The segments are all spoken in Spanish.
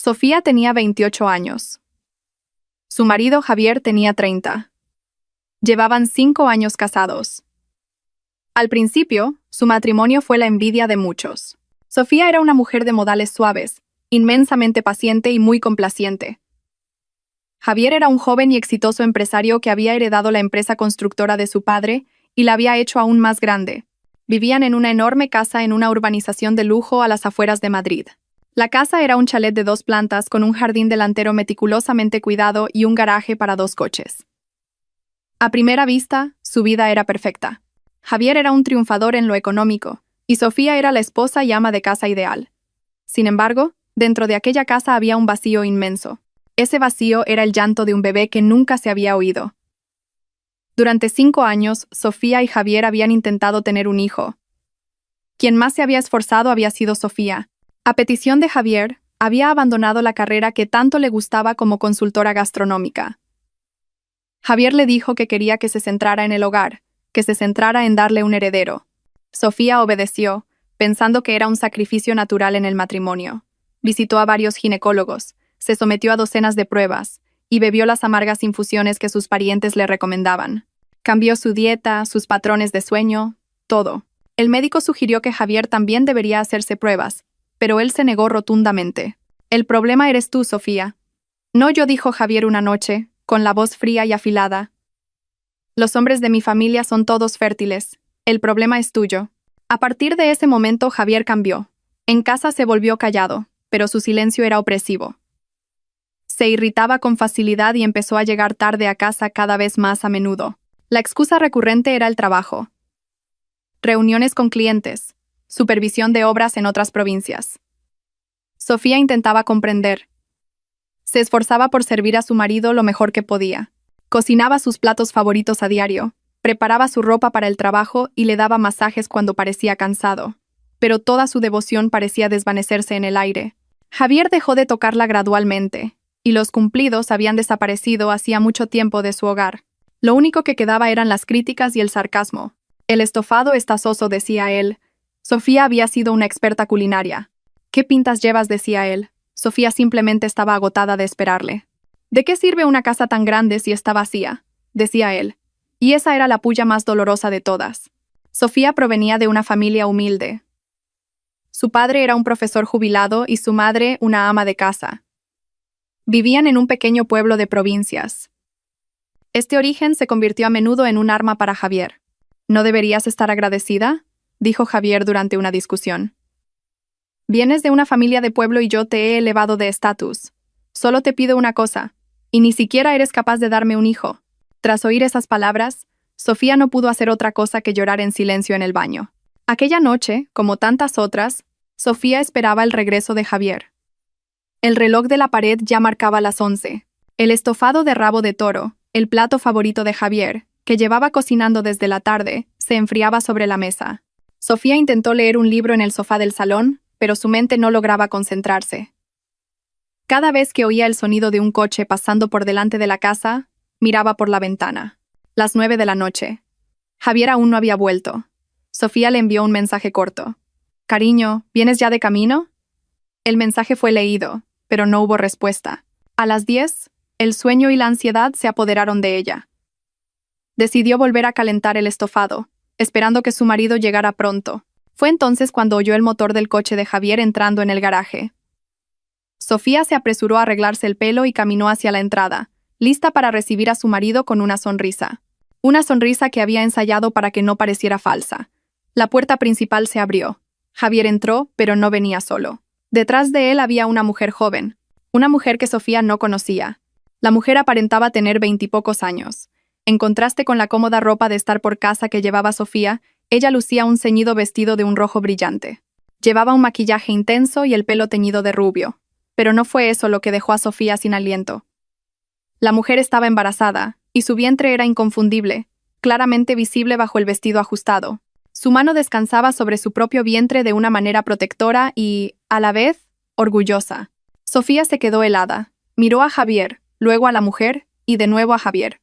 Sofía tenía 28 años. Su marido Javier tenía 30. Llevaban 5 años casados. Al principio, su matrimonio fue la envidia de muchos. Sofía era una mujer de modales suaves, inmensamente paciente y muy complaciente. Javier era un joven y exitoso empresario que había heredado la empresa constructora de su padre y la había hecho aún más grande. Vivían en una enorme casa en una urbanización de lujo a las afueras de Madrid. La casa era un chalet de 2 plantas con un jardín delantero meticulosamente cuidado y un garaje para 2 coches. A primera vista, su vida era perfecta. Javier era un triunfador en lo económico, y Sofía era la esposa y ama de casa ideal. Sin embargo, dentro de aquella casa había un vacío inmenso. Ese vacío era el llanto de un bebé que nunca se había oído. Durante 5 años, Sofía y Javier habían intentado tener un hijo. Quien más se había esforzado había sido Sofía. A petición de Javier, había abandonado la carrera que tanto le gustaba como consultora gastronómica. Javier le dijo que quería que se centrara en el hogar, que se centrara en darle un heredero. Sofía obedeció, pensando que era un sacrificio natural en el matrimonio. Visitó a varios ginecólogos, se sometió a docenas de pruebas y bebió las amargas infusiones que sus parientes le recomendaban. Cambió su dieta, sus patrones de sueño, todo. El médico sugirió que Javier también debería hacerse pruebas, pero él se negó rotundamente. «El problema eres tú, Sofía». «No yo», dijo Javier una noche, con la voz fría y afilada. «Los hombres de mi familia son todos fértiles. El problema es tuyo». A partir de ese momento Javier cambió. En casa se volvió callado, pero su silencio era opresivo. Se irritaba con facilidad y empezó a llegar tarde a casa cada vez más a menudo. La excusa recurrente era el trabajo. Reuniones con clientes, supervisión de obras en otras provincias. Sofía intentaba comprender. Se esforzaba por servir a su marido lo mejor que podía. Cocinaba sus platos favoritos a diario, preparaba su ropa para el trabajo y le daba masajes cuando parecía cansado. Pero toda su devoción parecía desvanecerse en el aire. Javier dejó de tocarla gradualmente, y los cumplidos habían desaparecido hacía mucho tiempo de su hogar. Lo único que quedaba eran las críticas y el sarcasmo. «El estofado está soso», decía él. Sofía había sido una experta culinaria. «¿Qué pintas llevas?», decía él. Sofía simplemente estaba agotada de esperarle. «¿De qué sirve una casa tan grande si está vacía?», decía él. Y esa era la pulla más dolorosa de todas. Sofía provenía de una familia humilde. Su padre era un profesor jubilado y su madre una ama de casa. Vivían en un pequeño pueblo de provincias. Este origen se convirtió a menudo en un arma para Javier. «¿No deberías estar agradecida?», dijo Javier durante una discusión. «Vienes de una familia de pueblo y yo te he elevado de estatus. Solo te pido una cosa, y ni siquiera eres capaz de darme un hijo». Tras oír esas palabras, Sofía no pudo hacer otra cosa que llorar en silencio en el baño. Aquella noche, como tantas otras, Sofía esperaba el regreso de Javier. El reloj de la pared ya marcaba las 11. El estofado de rabo de toro, el plato favorito de Javier, que llevaba cocinando desde la tarde, se enfriaba sobre la mesa. Sofía intentó leer un libro en el sofá del salón, pero su mente no lograba concentrarse. Cada vez que oía el sonido de un coche pasando por delante de la casa, miraba por la ventana. Las 9 de la noche. Javier aún no había vuelto. Sofía le envió un mensaje corto. «Cariño, ¿vienes ya de camino?». El mensaje fue leído, pero no hubo respuesta. A las 10, el sueño y la ansiedad se apoderaron de ella. Decidió volver a calentar el estofado, esperando que su marido llegara pronto. Fue entonces cuando oyó el motor del coche de Javier entrando en el garaje. Sofía se apresuró a arreglarse el pelo y caminó hacia la entrada, lista para recibir a su marido con una sonrisa. Una sonrisa que había ensayado para que no pareciera falsa. La puerta principal se abrió. Javier entró, pero no venía solo. Detrás de él había una mujer joven, una mujer que Sofía no conocía. La mujer aparentaba tener 20 y pocos años. En contraste con la cómoda ropa de estar por casa que llevaba Sofía, ella lucía un ceñido vestido de un rojo brillante. Llevaba un maquillaje intenso y el pelo teñido de rubio. Pero no fue eso lo que dejó a Sofía sin aliento. La mujer estaba embarazada, y su vientre era inconfundible, claramente visible bajo el vestido ajustado. Su mano descansaba sobre su propio vientre de una manera protectora y, a la vez, orgullosa. Sofía se quedó helada, miró a Javier, luego a la mujer, y de nuevo a Javier.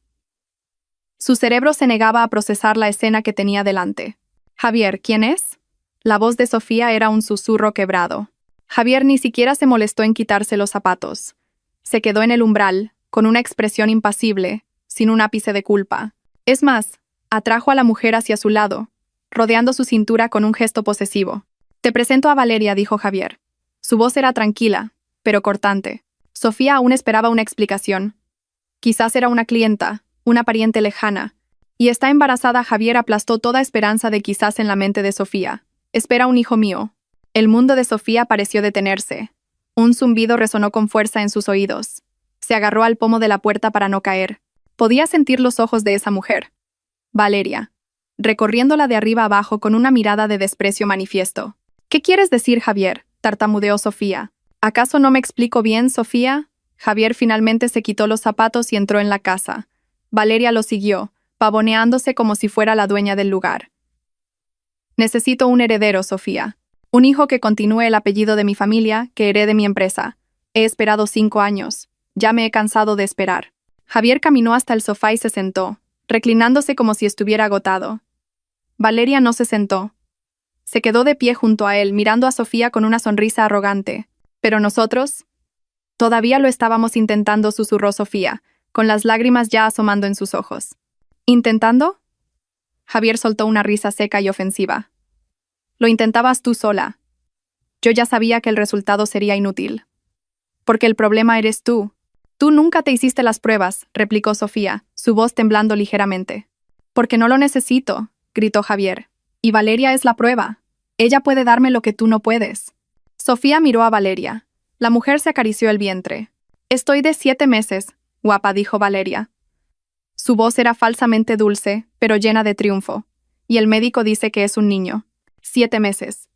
Su cerebro se negaba a procesar la escena que tenía delante. «Javier, ¿quién es?». La voz de Sofía era un susurro quebrado. Javier ni siquiera se molestó en quitarse los zapatos. Se quedó en el umbral, con una expresión impasible, sin un ápice de culpa. Es más, atrajo a la mujer hacia su lado, rodeando su cintura con un gesto posesivo. «Te presento a Valeria», dijo Javier. Su voz era tranquila, pero cortante. Sofía aún esperaba una explicación. Quizás era una clienta, una pariente lejana. Y está embarazada. Javier aplastó toda esperanza de quizás en la mente de Sofía. «Espera un hijo mío». El mundo de Sofía pareció detenerse. Un zumbido resonó con fuerza en sus oídos. Se agarró al pomo de la puerta para no caer. Podía sentir los ojos de esa mujer. Valeria. Recorriéndola de arriba abajo con una mirada de desprecio manifiesto. «¿Qué quieres decir, Javier?», tartamudeó Sofía. «¿Acaso no me explico bien, Sofía?». Javier finalmente se quitó los zapatos y entró en la casa. Valeria lo siguió, pavoneándose como si fuera la dueña del lugar. «Necesito un heredero, Sofía. Un hijo que continúe el apellido de mi familia, que herede mi empresa. He esperado 5 años. Ya me he cansado de esperar». Javier caminó hasta el sofá y se sentó, reclinándose como si estuviera agotado. Valeria no se sentó. Se quedó de pie junto a él, mirando a Sofía con una sonrisa arrogante. «¿Pero nosotros?» «Todavía lo estábamos intentando», susurró Sofía, con las lágrimas ya asomando en sus ojos. «¿Intentando?» Javier soltó una risa seca y ofensiva. «Lo intentabas tú sola. Yo ya sabía que el resultado sería inútil. Porque el problema eres tú. Tú nunca te hiciste las pruebas», replicó Sofía, su voz temblando ligeramente. «Porque no lo necesito», gritó Javier. «Y Valeria es la prueba. Ella puede darme lo que tú no puedes». Sofía miró a Valeria. La mujer se acarició el vientre. «Estoy de 7 meses, guapa», dijo Valeria. Su voz era falsamente dulce, pero llena de triunfo. «Y el médico dice que es un niño». 7 meses.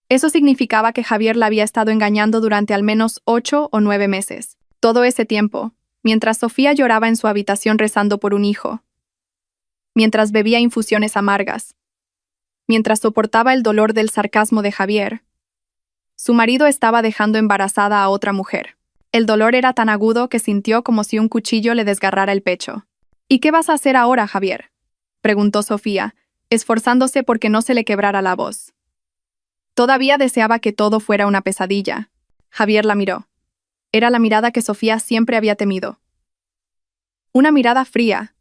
Eso significaba que Javier la había estado engañando durante al menos 8 o 9 meses. Todo ese tiempo, mientras Sofía lloraba en su habitación rezando por un hijo. Mientras bebía infusiones amargas. Mientras soportaba el dolor del sarcasmo de Javier. Su marido estaba dejando embarazada a otra mujer. El dolor era tan agudo que sintió como si un cuchillo le desgarrara el pecho. «¿Y qué vas a hacer ahora, Javier?», preguntó Sofía, esforzándose porque no se le quebrara la voz. Todavía deseaba que todo fuera una pesadilla. Javier la miró. Era la mirada que Sofía siempre había temido. Una mirada fría,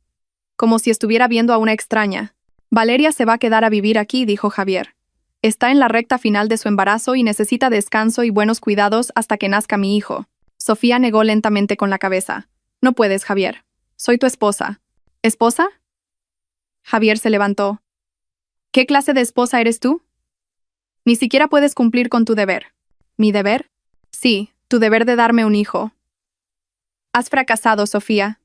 como si estuviera viendo a una extraña. «Valeria se va a quedar a vivir aquí», dijo Javier. «Está en la recta final de su embarazo y necesita descanso y buenos cuidados hasta que nazca mi hijo». Sofía negó lentamente con la cabeza. «No puedes, Javier. Soy tu esposa». «¿Esposa?». Javier se levantó. «¿Qué clase de esposa eres tú? Ni siquiera puedes cumplir con tu deber». «¿Mi deber?». «Sí, tu deber de darme un hijo». «Has fracasado, Sofía.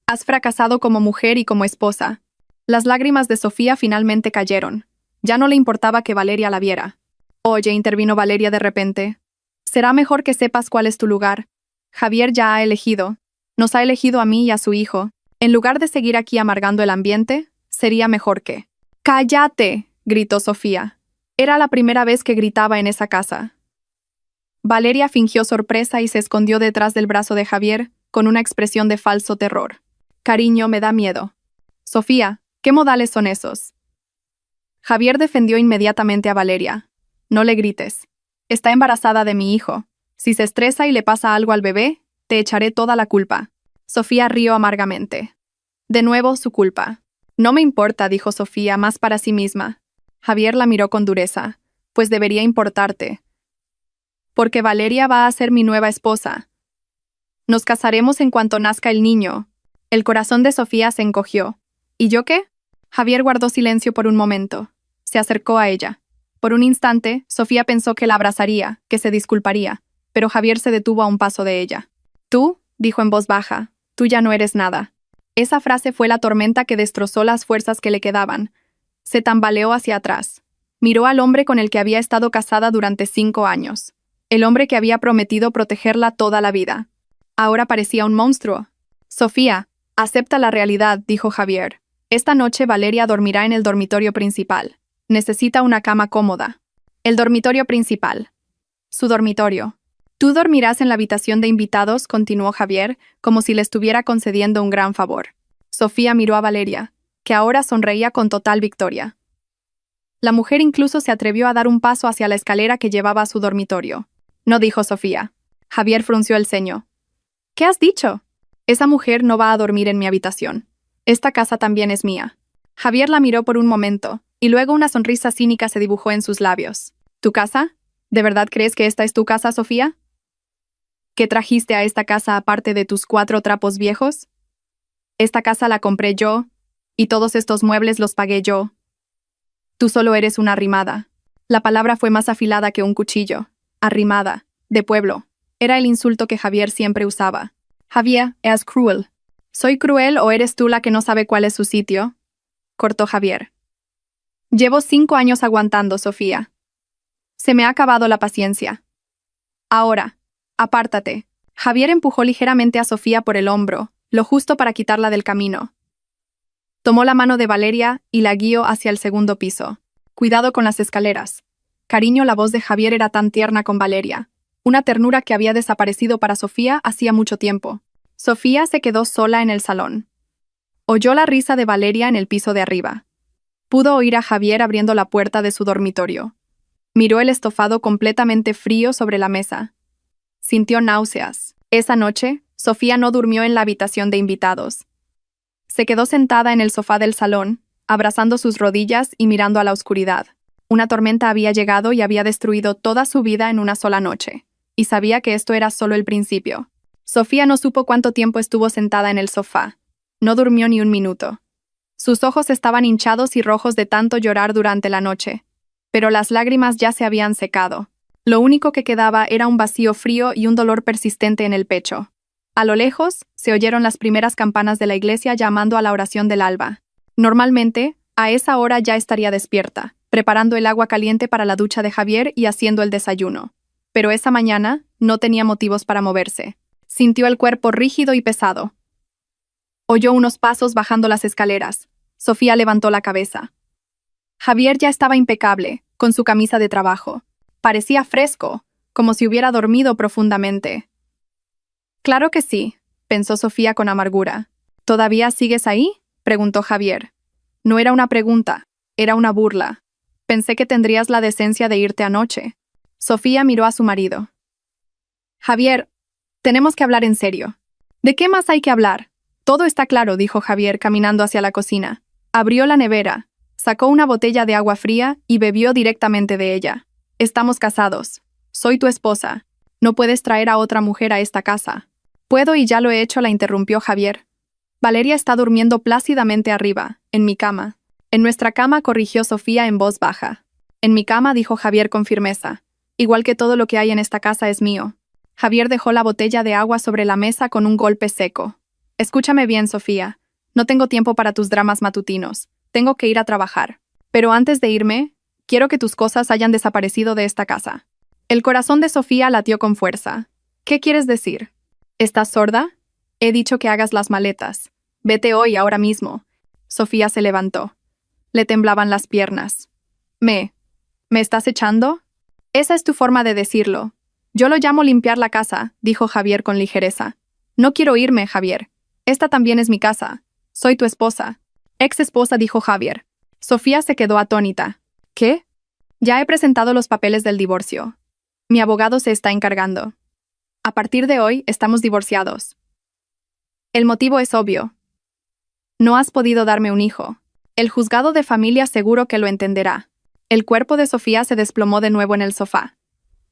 Has fracasado como mujer y como esposa». Las lágrimas de Sofía finalmente cayeron. Ya no le importaba que Valeria la viera. «Oye», intervino Valeria de repente. «Será mejor que sepas cuál es tu lugar. Javier ya ha elegido. Nos ha elegido a mí y a su hijo. En lugar de seguir aquí amargando el ambiente, sería mejor que...» «¡Cállate!», gritó Sofía. Era la primera vez que gritaba en esa casa. Valeria fingió sorpresa y se escondió detrás del brazo de Javier, con una expresión de falso terror. «Cariño, me da miedo». «Sofía, ¿qué modales son esos?». Javier defendió inmediatamente a Valeria. «No le grites. Está embarazada de mi hijo. Si se estresa y le pasa algo al bebé, te echaré toda la culpa». Sofía rió amargamente. «De nuevo su culpa». «No me importa», dijo Sofía más para sí misma. Javier la miró con dureza. «Pues debería importarte. Porque Valeria va a ser mi nueva esposa. Nos casaremos en cuanto nazca el niño». El corazón de Sofía se encogió. «¿Y yo qué?». Javier guardó silencio por un momento. Se acercó a ella. Por un instante, Sofía pensó que la abrazaría, que se disculparía, pero Javier se detuvo a un paso de ella. «Tú», dijo en voz baja, «tú ya no eres nada». Esa frase fue la tormenta que destrozó las fuerzas que le quedaban. Se tambaleó hacia atrás. Miró al hombre con el que había estado casada durante 5 años. El hombre que había prometido protegerla toda la vida. Ahora parecía un monstruo. «Sofía, acepta la realidad», dijo Javier. «Esta noche Valeria dormirá en el dormitorio principal. Necesita una cama cómoda». «El dormitorio principal». «Su dormitorio». «Tú dormirás en la habitación de invitados», continuó Javier, como si le estuviera concediendo un gran favor. Sofía miró a Valeria, que ahora sonreía con total victoria. La mujer incluso se atrevió a dar un paso hacia la escalera que llevaba a su dormitorio. No, dijo Sofía. Javier frunció el ceño. ¿Qué has dicho? Esa mujer no va a dormir en mi habitación. Esta casa también es mía. Javier la miró por un momento, y luego una sonrisa cínica se dibujó en sus labios. ¿Tu casa? ¿De verdad crees que esta es tu casa, Sofía? ¿Qué trajiste a esta casa aparte de tus 4 trapos viejos? Esta casa la compré yo, y todos estos muebles los pagué yo. Tú solo eres una arrimada. La palabra fue más afilada que un cuchillo. Arrimada, de pueblo. Era el insulto que Javier siempre usaba. Javier, es cruel. ¿Soy cruel o eres tú la que no sabe cuál es su sitio? Cortó Javier. Llevo 5 años aguantando, Sofía. Se me ha acabado la paciencia. Ahora, apártate. Javier empujó ligeramente a Sofía por el hombro, lo justo para quitarla del camino. Tomó la mano de Valeria y la guió hacia el segundo piso. Cuidado con las escaleras. Cariño, la voz de Javier era tan tierna con Valeria. Una ternura que había desaparecido para Sofía hacía mucho tiempo. Sofía se quedó sola en el salón. Oyó la risa de Valeria en el piso de arriba. Pudo oír a Javier abriendo la puerta de su dormitorio. Miró el estofado completamente frío sobre la mesa. Sintió náuseas. Esa noche, Sofía no durmió en la habitación de invitados. Se quedó sentada en el sofá del salón, abrazando sus rodillas y mirando a la oscuridad. Una tormenta había llegado y había destruido toda su vida en una sola noche, y sabía que esto era solo el principio. Sofía no supo cuánto tiempo estuvo sentada en el sofá. No durmió ni un minuto. Sus ojos estaban hinchados y rojos de tanto llorar durante la noche, pero las lágrimas ya se habían secado. Lo único que quedaba era un vacío frío y un dolor persistente en el pecho. A lo lejos, se oyeron las primeras campanas de la iglesia llamando a la oración del alba. Normalmente, a esa hora ya estaría despierta, preparando el agua caliente para la ducha de Javier y haciendo el desayuno. Pero esa mañana no tenía motivos para moverse. Sintió el cuerpo rígido y pesado. Oyó unos pasos bajando las escaleras. Sofía levantó la cabeza. Javier ya estaba impecable, con su camisa de trabajo. Parecía fresco, como si hubiera dormido profundamente. Claro que sí, pensó Sofía con amargura. ¿Todavía sigues ahí?, preguntó Javier. No era una pregunta, era una burla. Pensé que tendrías la decencia de irte anoche. Sofía miró a su marido. Javier, tenemos que hablar en serio. ¿De qué más hay que hablar? Todo está claro, dijo Javier caminando hacia la cocina. Abrió la nevera, sacó una botella de agua fría y bebió directamente de ella. Estamos casados. Soy tu esposa. No puedes traer a otra mujer a esta casa. Puedo y ya lo he hecho, la interrumpió Javier. Valeria está durmiendo plácidamente arriba, en mi cama. En nuestra cama, corrigió Sofía en voz baja. En mi cama, dijo Javier con firmeza. Igual que todo lo que hay en esta casa es mío. Javier dejó la botella de agua sobre la mesa con un golpe seco. Escúchame bien, Sofía. No tengo tiempo para tus dramas matutinos. Tengo que ir a trabajar. Pero antes de irme, quiero que tus cosas hayan desaparecido de esta casa. El corazón de Sofía latió con fuerza. ¿Qué quieres decir? ¿Estás sorda? He dicho que hagas las maletas. Vete hoy, ahora mismo. Sofía se levantó. Le temblaban las piernas. ¿Me estás echando? Esa es tu forma de decirlo. Yo lo llamo limpiar la casa, dijo Javier con ligereza. No quiero irme, Javier. Esta también es mi casa. Soy tu esposa. Ex esposa, dijo Javier. Sofía se quedó atónita. ¿Qué? Ya he presentado los papeles del divorcio. Mi abogado se está encargando. A partir de hoy, estamos divorciados. El motivo es obvio. No has podido darme un hijo. El juzgado de familia seguro que lo entenderá. El cuerpo de Sofía se desplomó de nuevo en el sofá.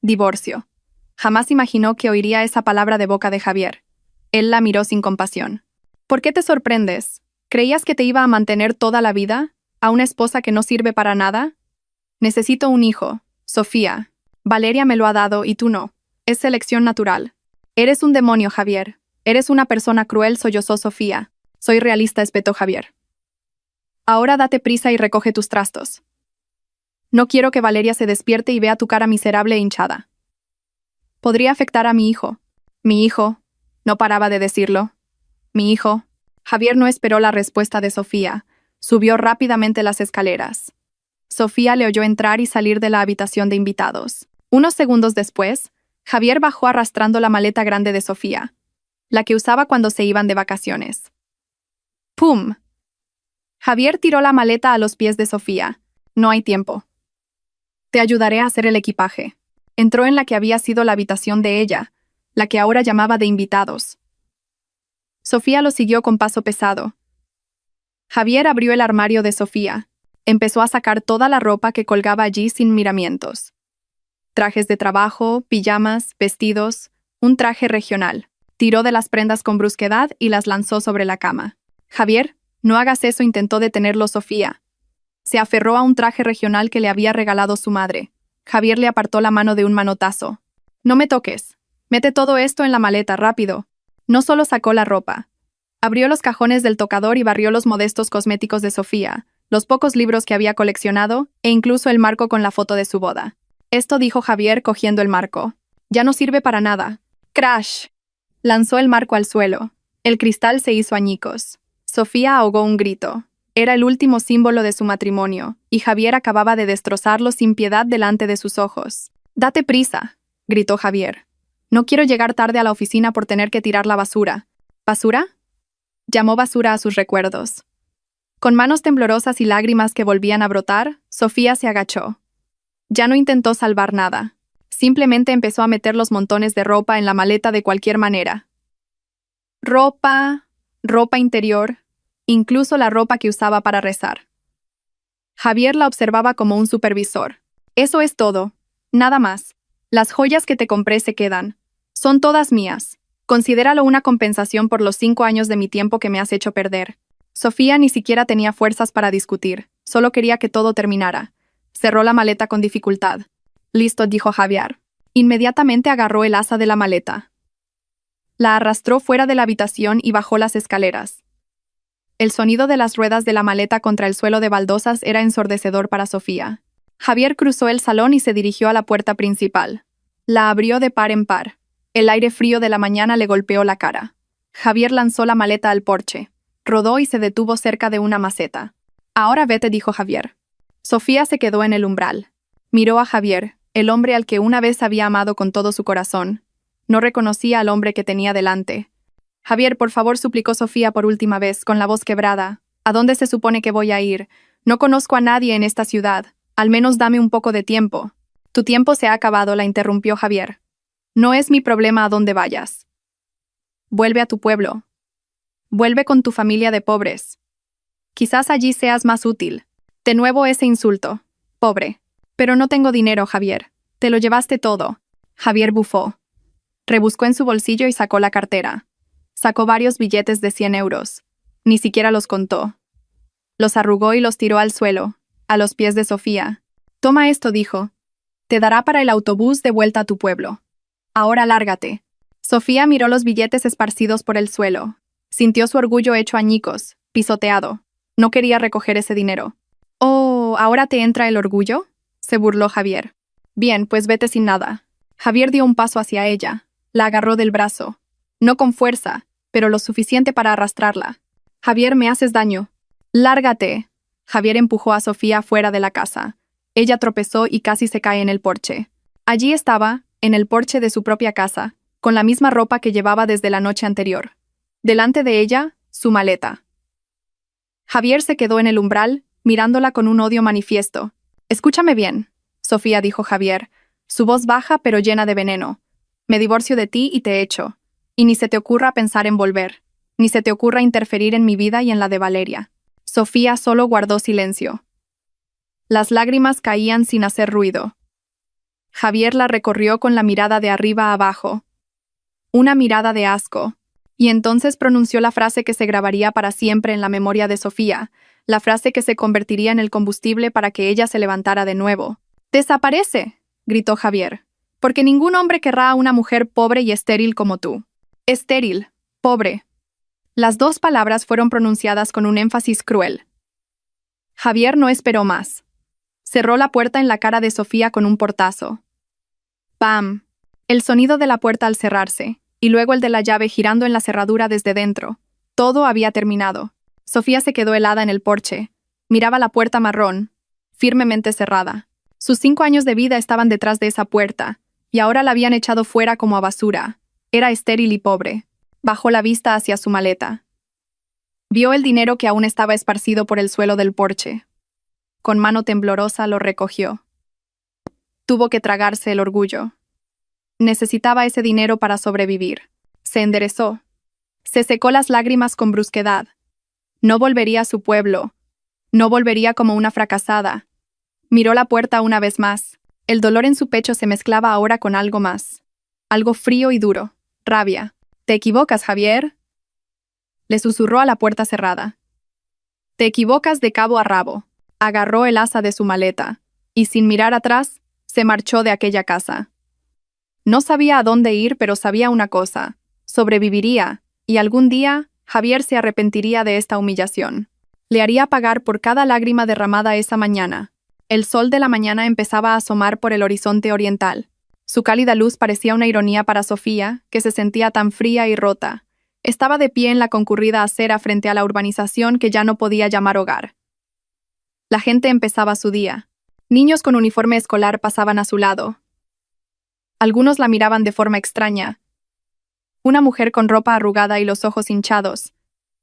Divorcio. Jamás imaginó que oiría esa palabra de boca de Javier. Él la miró sin compasión. ¿Por qué te sorprendes? ¿Creías que te iba a mantener toda la vida? ¿A una esposa que no sirve para nada? Necesito un hijo, Sofía. Valeria me lo ha dado y tú no. Es selección natural. Eres un demonio, Javier. Eres una persona cruel, sollozó Sofía. Soy realista, espetó Javier. Ahora date prisa y recoge tus trastos. No quiero que Valeria se despierte y vea tu cara miserable e hinchada. Podría afectar a mi hijo. Mi hijo. No paraba de decirlo. Mi hijo. Javier no esperó la respuesta de Sofía. Subió rápidamente las escaleras. Sofía le oyó entrar y salir de la habitación de invitados. Unos segundos después, Javier bajó arrastrando la maleta grande de Sofía, la que usaba cuando se iban de vacaciones. ¡Pum! Javier tiró la maleta a los pies de Sofía. No hay tiempo. Te ayudaré a hacer el equipaje. Entró en la que había sido la habitación de ella, la que ahora llamaba de invitados. Sofía lo siguió con paso pesado. Javier abrió el armario de Sofía. Empezó a sacar toda la ropa que colgaba allí sin miramientos. Trajes de trabajo, pijamas, vestidos, un traje regional. Tiró de las prendas con brusquedad y las lanzó sobre la cama. Javier, no hagas eso, intentó detenerlo Sofía. Se aferró a un traje regional que le había regalado su madre. Javier le apartó la mano de un manotazo. No me toques. Mete todo esto en la maleta, rápido. No solo sacó la ropa. Abrió los cajones del tocador y barrió los modestos cosméticos de Sofía, los pocos libros que había coleccionado, e incluso el marco con la foto de su boda. Esto dijo Javier cogiendo el marco. Ya no sirve para nada. ¡Crash! Lanzó el marco al suelo. El cristal se hizo añicos. Sofía ahogó un grito. Era el último símbolo de su matrimonio, y Javier acababa de destrozarlo sin piedad delante de sus ojos. «Date prisa», gritó Javier. «No quiero llegar tarde a la oficina por tener que tirar la basura». «¿Basura?», llamó basura a sus recuerdos. Con manos temblorosas y lágrimas que volvían a brotar, Sofía se agachó. Ya no intentó salvar nada. Simplemente empezó a meter los montones de ropa en la maleta de cualquier manera. Ropa interior, incluso la ropa que usaba para rezar. Javier la observaba como un supervisor. «Eso es todo. Nada más. Las joyas que te compré se quedan. Son todas mías. Considéralo una compensación por los 5 años de mi tiempo que me has hecho perder». Sofía ni siquiera tenía fuerzas para discutir. Solo quería que todo terminara. Cerró la maleta con dificultad. «Listo», dijo Javier. Inmediatamente agarró el asa de la maleta. La arrastró fuera de la habitación y bajó las escaleras. El sonido de las ruedas de la maleta contra el suelo de baldosas era ensordecedor para Sofía. Javier cruzó el salón y se dirigió a la puerta principal. La abrió de par en par. El aire frío de la mañana le golpeó la cara. Javier lanzó la maleta al porche. Rodó y se detuvo cerca de una maceta. «Ahora vete», dijo Javier. Sofía se quedó en el umbral. Miró a Javier, el hombre al que una vez había amado con todo su corazón. No reconocía al hombre que tenía delante. «Javier, por favor», suplicó Sofía por última vez, con la voz quebrada. «¿A dónde se supone que voy a ir? No conozco a nadie en esta ciudad. Al menos dame un poco de tiempo». «Tu tiempo se ha acabado», la interrumpió Javier. «No es mi problema a dónde vayas. Vuelve a tu pueblo. Vuelve con tu familia de pobres. Quizás allí seas más útil». De nuevo ese insulto. «Pobre». «Pero no tengo dinero, Javier. Te lo llevaste todo». Javier bufó. Rebuscó en su bolsillo y sacó la cartera. Sacó varios billetes de 100 euros. Ni siquiera los contó. Los arrugó y los tiró al suelo, a los pies de Sofía. «Toma esto», dijo. «Te dará para el autobús de vuelta a tu pueblo. Ahora lárgate». Sofía miró los billetes esparcidos por el suelo. Sintió su orgullo hecho añicos, pisoteado. No quería recoger ese dinero. «Oh, ¿ahora te entra el orgullo?», se burló Javier. «Bien, pues vete sin nada». Javier dio un paso hacia ella. La agarró del brazo. No con fuerza, pero lo suficiente para arrastrarla. «Javier, me haces daño». «Lárgate». Javier empujó a Sofía fuera de la casa. Ella tropezó y casi se cae en el porche. Allí estaba, en el porche de su propia casa, con la misma ropa que llevaba desde la noche anterior. Delante de ella, su maleta. Javier se quedó en el umbral, mirándola con un odio manifiesto. «Escúchame bien», Sofía, dijo Javier, su voz baja pero llena de veneno. «Me divorcio de ti y te echo. Y ni se te ocurra pensar en volver. Ni se te ocurra interferir en mi vida y en la de Valeria». Sofía solo guardó silencio. Las lágrimas caían sin hacer ruido. Javier la recorrió con la mirada de arriba a abajo. Una mirada de asco. Y entonces pronunció la frase que se grabaría para siempre en la memoria de Sofía, la frase que se convertiría en el combustible para que ella se levantara de nuevo. «¡Desaparece!», gritó Javier. «Porque ningún hombre querrá a una mujer pobre y estéril como tú». «Estéril, pobre». Las dos palabras fueron pronunciadas con un énfasis cruel. Javier no esperó más. Cerró la puerta en la cara de Sofía con un portazo. ¡Pam! El sonido de la puerta al cerrarse, y luego el de la llave girando en la cerradura desde dentro. Todo había terminado. Sofía se quedó helada en el porche. Miraba la puerta marrón, firmemente cerrada. Sus 5 años de vida estaban detrás de esa puerta, y ahora la habían echado fuera como a basura. Era estéril y pobre. Bajó la vista hacia su maleta. Vio el dinero que aún estaba esparcido por el suelo del porche. con mano temblorosa lo recogió. Tuvo que tragarse el orgullo. Necesitaba ese dinero para sobrevivir. Se enderezó. Se secó las lágrimas con brusquedad. No volvería a su pueblo. No volvería como una fracasada. Miró la puerta una vez más. El dolor en su pecho se mezclaba ahora con algo más. Algo frío y duro. Rabia. «¿Te equivocas, Javier?», le susurró a la puerta cerrada. «Te equivocas de cabo a rabo». Agarró el asa de su maleta y, sin mirar atrás, se marchó de aquella casa. No sabía a dónde ir, pero sabía una cosa: sobreviviría, y algún día Javier se arrepentiría de esta humillación. Le haría pagar por cada lágrima derramada esa mañana. El sol de la mañana empezaba a asomar por el horizonte oriental. Su cálida luz parecía una ironía para Sofía, que se sentía tan fría y rota. Estaba de pie en la concurrida acera frente a la urbanización que ya no podía llamar hogar. La gente empezaba su día. Niños con uniforme escolar pasaban a su lado. Algunos la miraban de forma extraña. Una mujer con ropa arrugada y los ojos hinchados,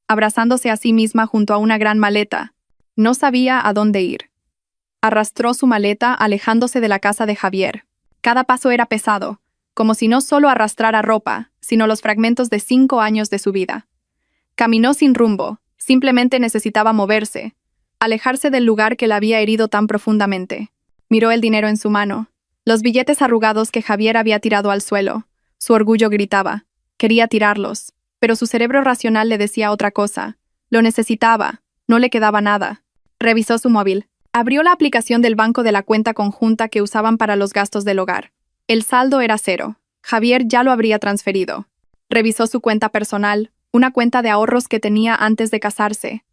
abrazándose a sí misma junto a una gran maleta. No sabía a dónde ir. Arrastró su maleta alejándose de la casa de Javier. Cada paso era pesado, como si no solo arrastrara ropa, sino los fragmentos de 5 años de su vida. Caminó sin rumbo, simplemente necesitaba moverse, alejarse del lugar que la había herido tan profundamente. Miró el dinero en su mano, los billetes arrugados que Javier había tirado al suelo. Su orgullo gritaba. Quería tirarlos, pero su cerebro racional le decía otra cosa. Lo necesitaba, no le quedaba nada. Revisó su móvil. Abrió la aplicación del banco de la cuenta conjunta que usaban para los gastos del hogar. El saldo era 0. Javier ya lo habría transferido. Revisó su cuenta personal, una cuenta de ahorros que tenía antes de casarse.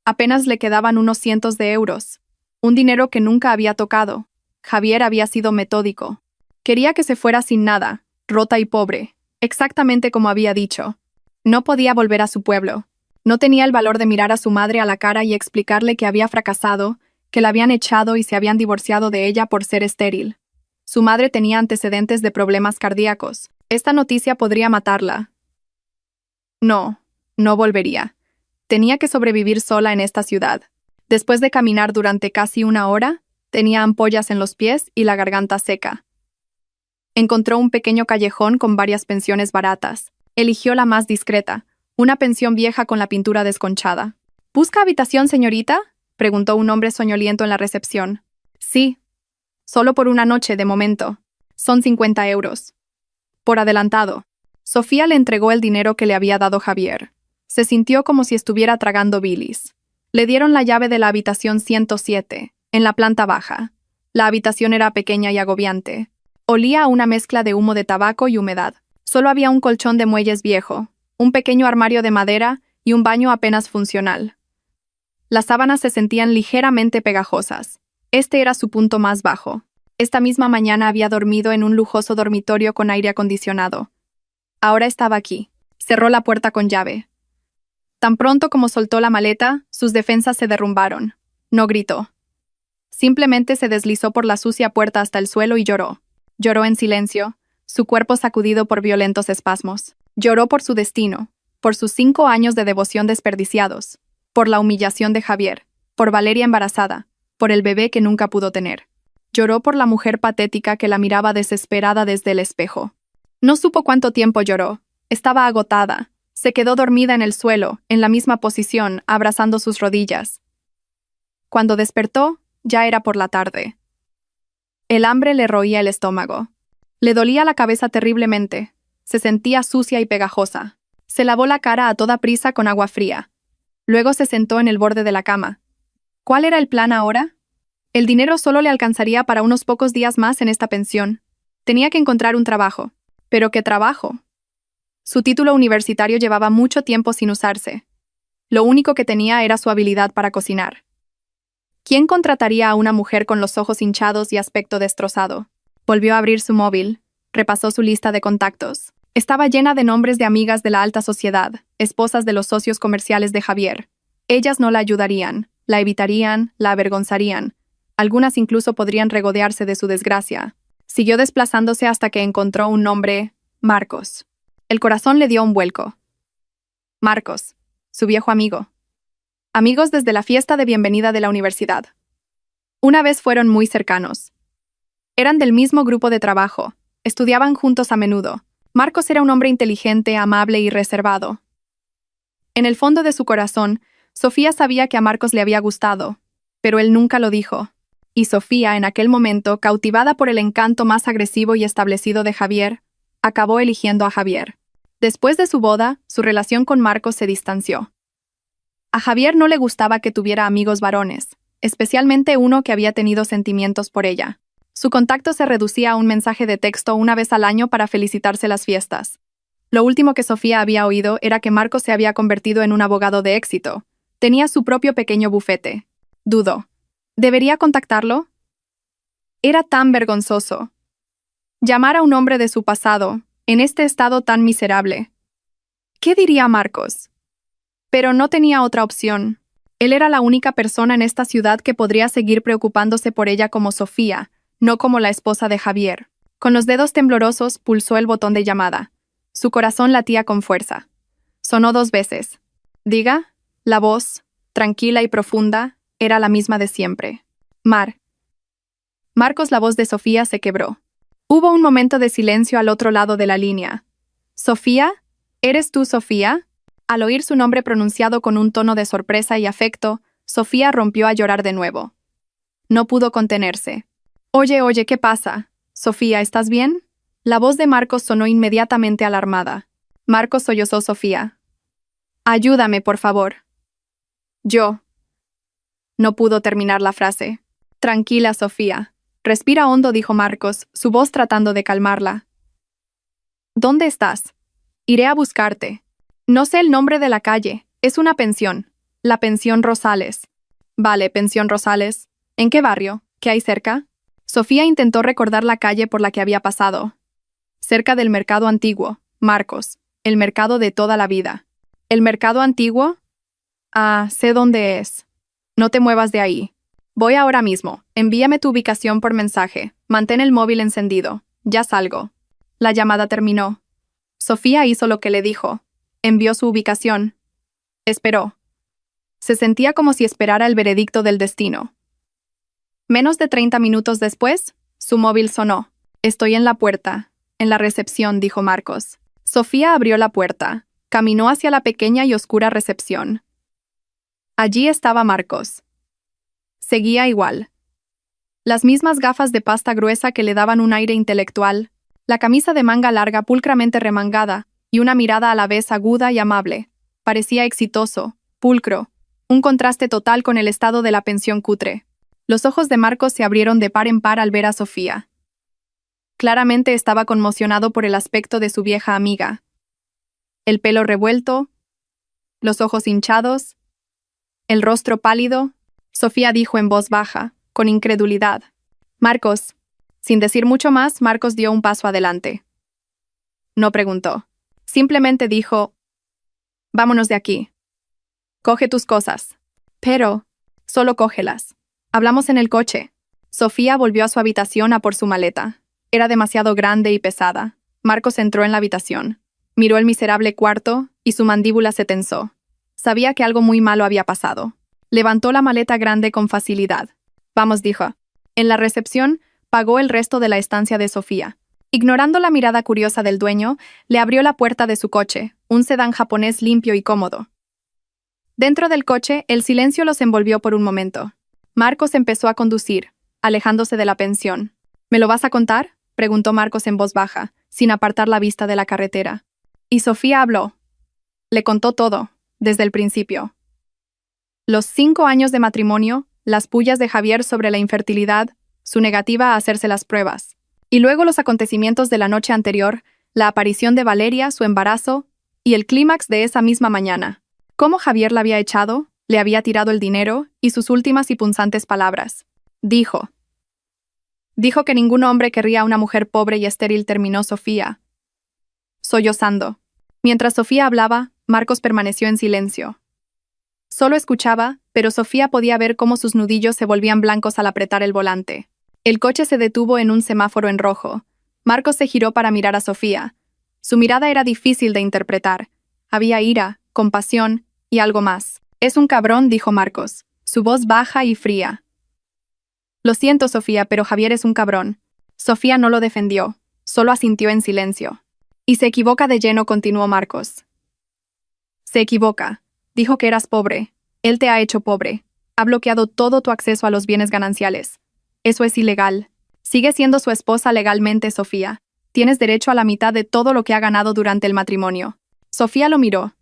Apenas le quedaban unos cientos de euros. Un dinero que nunca había tocado. Javier había sido metódico. Quería que se fuera sin nada, rota y pobre, exactamente como había dicho. No podía volver a su pueblo. No tenía el valor de mirar a su madre a la cara y explicarle que había fracasado, que la habían echado y se habían divorciado de ella por ser estéril. Su madre tenía antecedentes de problemas cardíacos. Esta noticia podría matarla. No volvería. Tenía que sobrevivir sola en esta ciudad. Después de caminar durante casi 1 hora, tenía ampollas en los pies y la garganta seca. Encontró un pequeño callejón con varias pensiones baratas. Eligió la más discreta, una pensión vieja con la pintura desconchada. «¿Busca habitación, señorita?», preguntó un hombre soñoliento en la recepción. «Sí. Solo por una noche, de momento. Son 50 euros. Por adelantado». Sofía le entregó el dinero que le había dado Javier. Se sintió como si estuviera tragando bilis. Le dieron la llave de la habitación 107, en la planta baja. La habitación era pequeña y agobiante. Olía a una mezcla de humo de tabaco y humedad. Solo había un colchón de muelles viejo, un pequeño armario de madera y un baño apenas funcional. Las sábanas se sentían ligeramente pegajosas. Este era su punto más bajo. Esta misma mañana había dormido en un lujoso dormitorio con aire acondicionado. Ahora estaba aquí. Cerró la puerta con llave. Tan pronto como soltó la maleta, sus defensas se derrumbaron. No gritó. Simplemente se deslizó por la sucia puerta hasta el suelo y lloró. Lloró en silencio, su cuerpo sacudido por violentos espasmos. Lloró por su destino, por sus 5 años de devoción desperdiciados, por la humillación de Javier, por Valeria embarazada, por el bebé que nunca pudo tener. Lloró por la mujer patética que la miraba desesperada desde el espejo. No supo cuánto tiempo lloró. Estaba agotada. Se quedó dormida en el suelo, en la misma posición, abrazando sus rodillas. Cuando despertó, ya era por la tarde. El hambre le roía el estómago. Le dolía la cabeza terriblemente. Se sentía sucia y pegajosa. Se lavó la cara a toda prisa con agua fría. Luego se sentó en el borde de la cama. ¿Cuál era el plan ahora? El dinero solo le alcanzaría para unos pocos días más en esta pensión. Tenía que encontrar un trabajo. ¿Pero qué trabajo? Su título universitario llevaba mucho tiempo sin usarse. Lo único que tenía era su habilidad para cocinar. ¿Quién contrataría a una mujer con los ojos hinchados y aspecto destrozado? Volvió a abrir su móvil. Repasó su lista de contactos. Estaba llena de nombres de amigas de la alta sociedad, esposas de los socios comerciales de Javier. Ellas no la ayudarían, la evitarían, la avergonzarían. Algunas incluso podrían regodearse de su desgracia. Siguió desplazándose hasta que encontró un nombre: Marcos. El corazón le dio un vuelco. Marcos, su viejo amigo. Amigos desde la fiesta de bienvenida de la universidad. Una vez fueron muy cercanos. Eran del mismo grupo de trabajo. Estudiaban juntos a menudo. Marcos era un hombre inteligente, amable y reservado. En el fondo de su corazón, Sofía sabía que a Marcos le había gustado, pero él nunca lo dijo. Y Sofía, en aquel momento, cautivada por el encanto más agresivo y establecido de Javier, acabó eligiendo a Javier. Después de su boda, su relación con Marcos se distanció. A Javier no le gustaba que tuviera amigos varones, especialmente uno que había tenido sentimientos por ella. Su contacto se reducía a un mensaje de texto una vez al año para felicitarse las fiestas. Lo último que Sofía había oído era que Marcos se había convertido en un abogado de éxito. Tenía su propio pequeño bufete. Dudó. ¿Debería contactarlo? Era tan vergonzoso. Llamar a un hombre de su pasado, en este estado tan miserable. ¿Qué diría Marcos? Pero no tenía otra opción. Él era la única persona en esta ciudad que podría seguir preocupándose por ella como Sofía, no como la esposa de Javier. Con los dedos temblorosos pulsó el botón de llamada. Su corazón latía con fuerza. Sonó 2 veces. Diga, la voz, tranquila y profunda, era la misma de siempre. Marcos, la voz de Sofía se quebró. Hubo un momento de silencio al otro lado de la línea. ¿Sofía? ¿Eres tú, Sofía? Al oír su nombre pronunciado con un tono de sorpresa y afecto, Sofía rompió a llorar de nuevo. No pudo contenerse. Oye, ¿qué pasa? Sofía, ¿estás bien? La voz de Marcos sonó inmediatamente alarmada. Marcos sollozó Sofía. Ayúdame, por favor. Yo. No pudo terminar la frase. Tranquila, Sofía. Respira hondo, dijo Marcos, su voz tratando de calmarla. ¿Dónde estás? Iré a buscarte. No sé el nombre de la calle. Es una pensión. La pensión Rosales. Vale, pensión Rosales. ¿En qué barrio? ¿Qué hay cerca? Sofía intentó recordar la calle por la que había pasado. Cerca del mercado antiguo, Marcos, el mercado de toda la vida. ¿El mercado antiguo? Ah, sé dónde es. No te muevas de ahí. Voy ahora mismo. Envíame tu ubicación por mensaje. Mantén el móvil encendido. Ya salgo. La llamada terminó. Sofía hizo lo que le dijo. Envió su ubicación. Esperó. Se sentía como si esperara el veredicto del destino. Menos de 30 minutos después, su móvil sonó. Estoy en la puerta. En la recepción, dijo Marcos. Sofía abrió la puerta. Caminó hacia la pequeña y oscura recepción. Allí estaba Marcos. Seguía igual. Las mismas gafas de pasta gruesa que le daban un aire intelectual, la camisa de manga larga pulcramente remangada y una mirada a la vez aguda y amable. Parecía exitoso, pulcro, un contraste total con el estado de la pensión cutre. Los ojos de Marcos se abrieron de par en par al ver a Sofía. Claramente estaba conmocionado por el aspecto de su vieja amiga. El pelo revuelto, los ojos hinchados, el rostro pálido. Sofía dijo en voz baja, con incredulidad. Marcos. Sin decir mucho más, Marcos dio un paso adelante. No preguntó. Simplemente dijo, vámonos de aquí. Coge tus cosas. Pero, solo cógelas. Hablamos en el coche. Sofía volvió a su habitación a por su maleta. Era demasiado grande y pesada. Marcos entró en la habitación. Miró el miserable cuarto y su mandíbula se tensó. Sabía que algo muy malo había pasado. Levantó la maleta grande con facilidad. Vamos, dijo. En la recepción, pagó el resto de la estancia de Sofía. Ignorando la mirada curiosa del dueño, le abrió la puerta de su coche, un sedán japonés limpio y cómodo. Dentro del coche, el silencio los envolvió por un momento. Marcos empezó a conducir, alejándose de la pensión. ¿Me lo vas a contar?, preguntó Marcos en voz baja, sin apartar la vista de la carretera. Y Sofía habló. Le contó todo, desde el principio. Los 5 años de matrimonio, las pullas de Javier sobre la infertilidad, su negativa a hacerse las pruebas. Y luego los acontecimientos de la noche anterior, la aparición de Valeria, su embarazo, y el clímax de esa misma mañana. Cómo Javier la había echado, le había tirado el dinero y sus últimas y punzantes palabras. Dijo que ningún hombre querría a una mujer pobre y estéril, terminó Sofía, sollozando. Mientras Sofía hablaba, Marcos permaneció en silencio. Solo escuchaba, pero Sofía podía ver cómo sus nudillos se volvían blancos al apretar el volante. El coche se detuvo en un semáforo en rojo. Marcos se giró para mirar a Sofía. Su mirada era difícil de interpretar. Había ira, compasión y algo más. Es un cabrón, dijo Marcos, su voz baja y fría. Lo siento, Sofía, pero Javier es un cabrón. Sofía no lo defendió, solo asintió en silencio. Y se equivoca de lleno, continuó Marcos. Se equivoca. Dijo que eras pobre. Él te ha hecho pobre. Ha bloqueado todo tu acceso a los bienes gananciales. Eso es ilegal. Sigue siendo su esposa legalmente, Sofía. Tienes derecho a la mitad de todo lo que ha ganado durante el matrimonio. Sofía lo miró.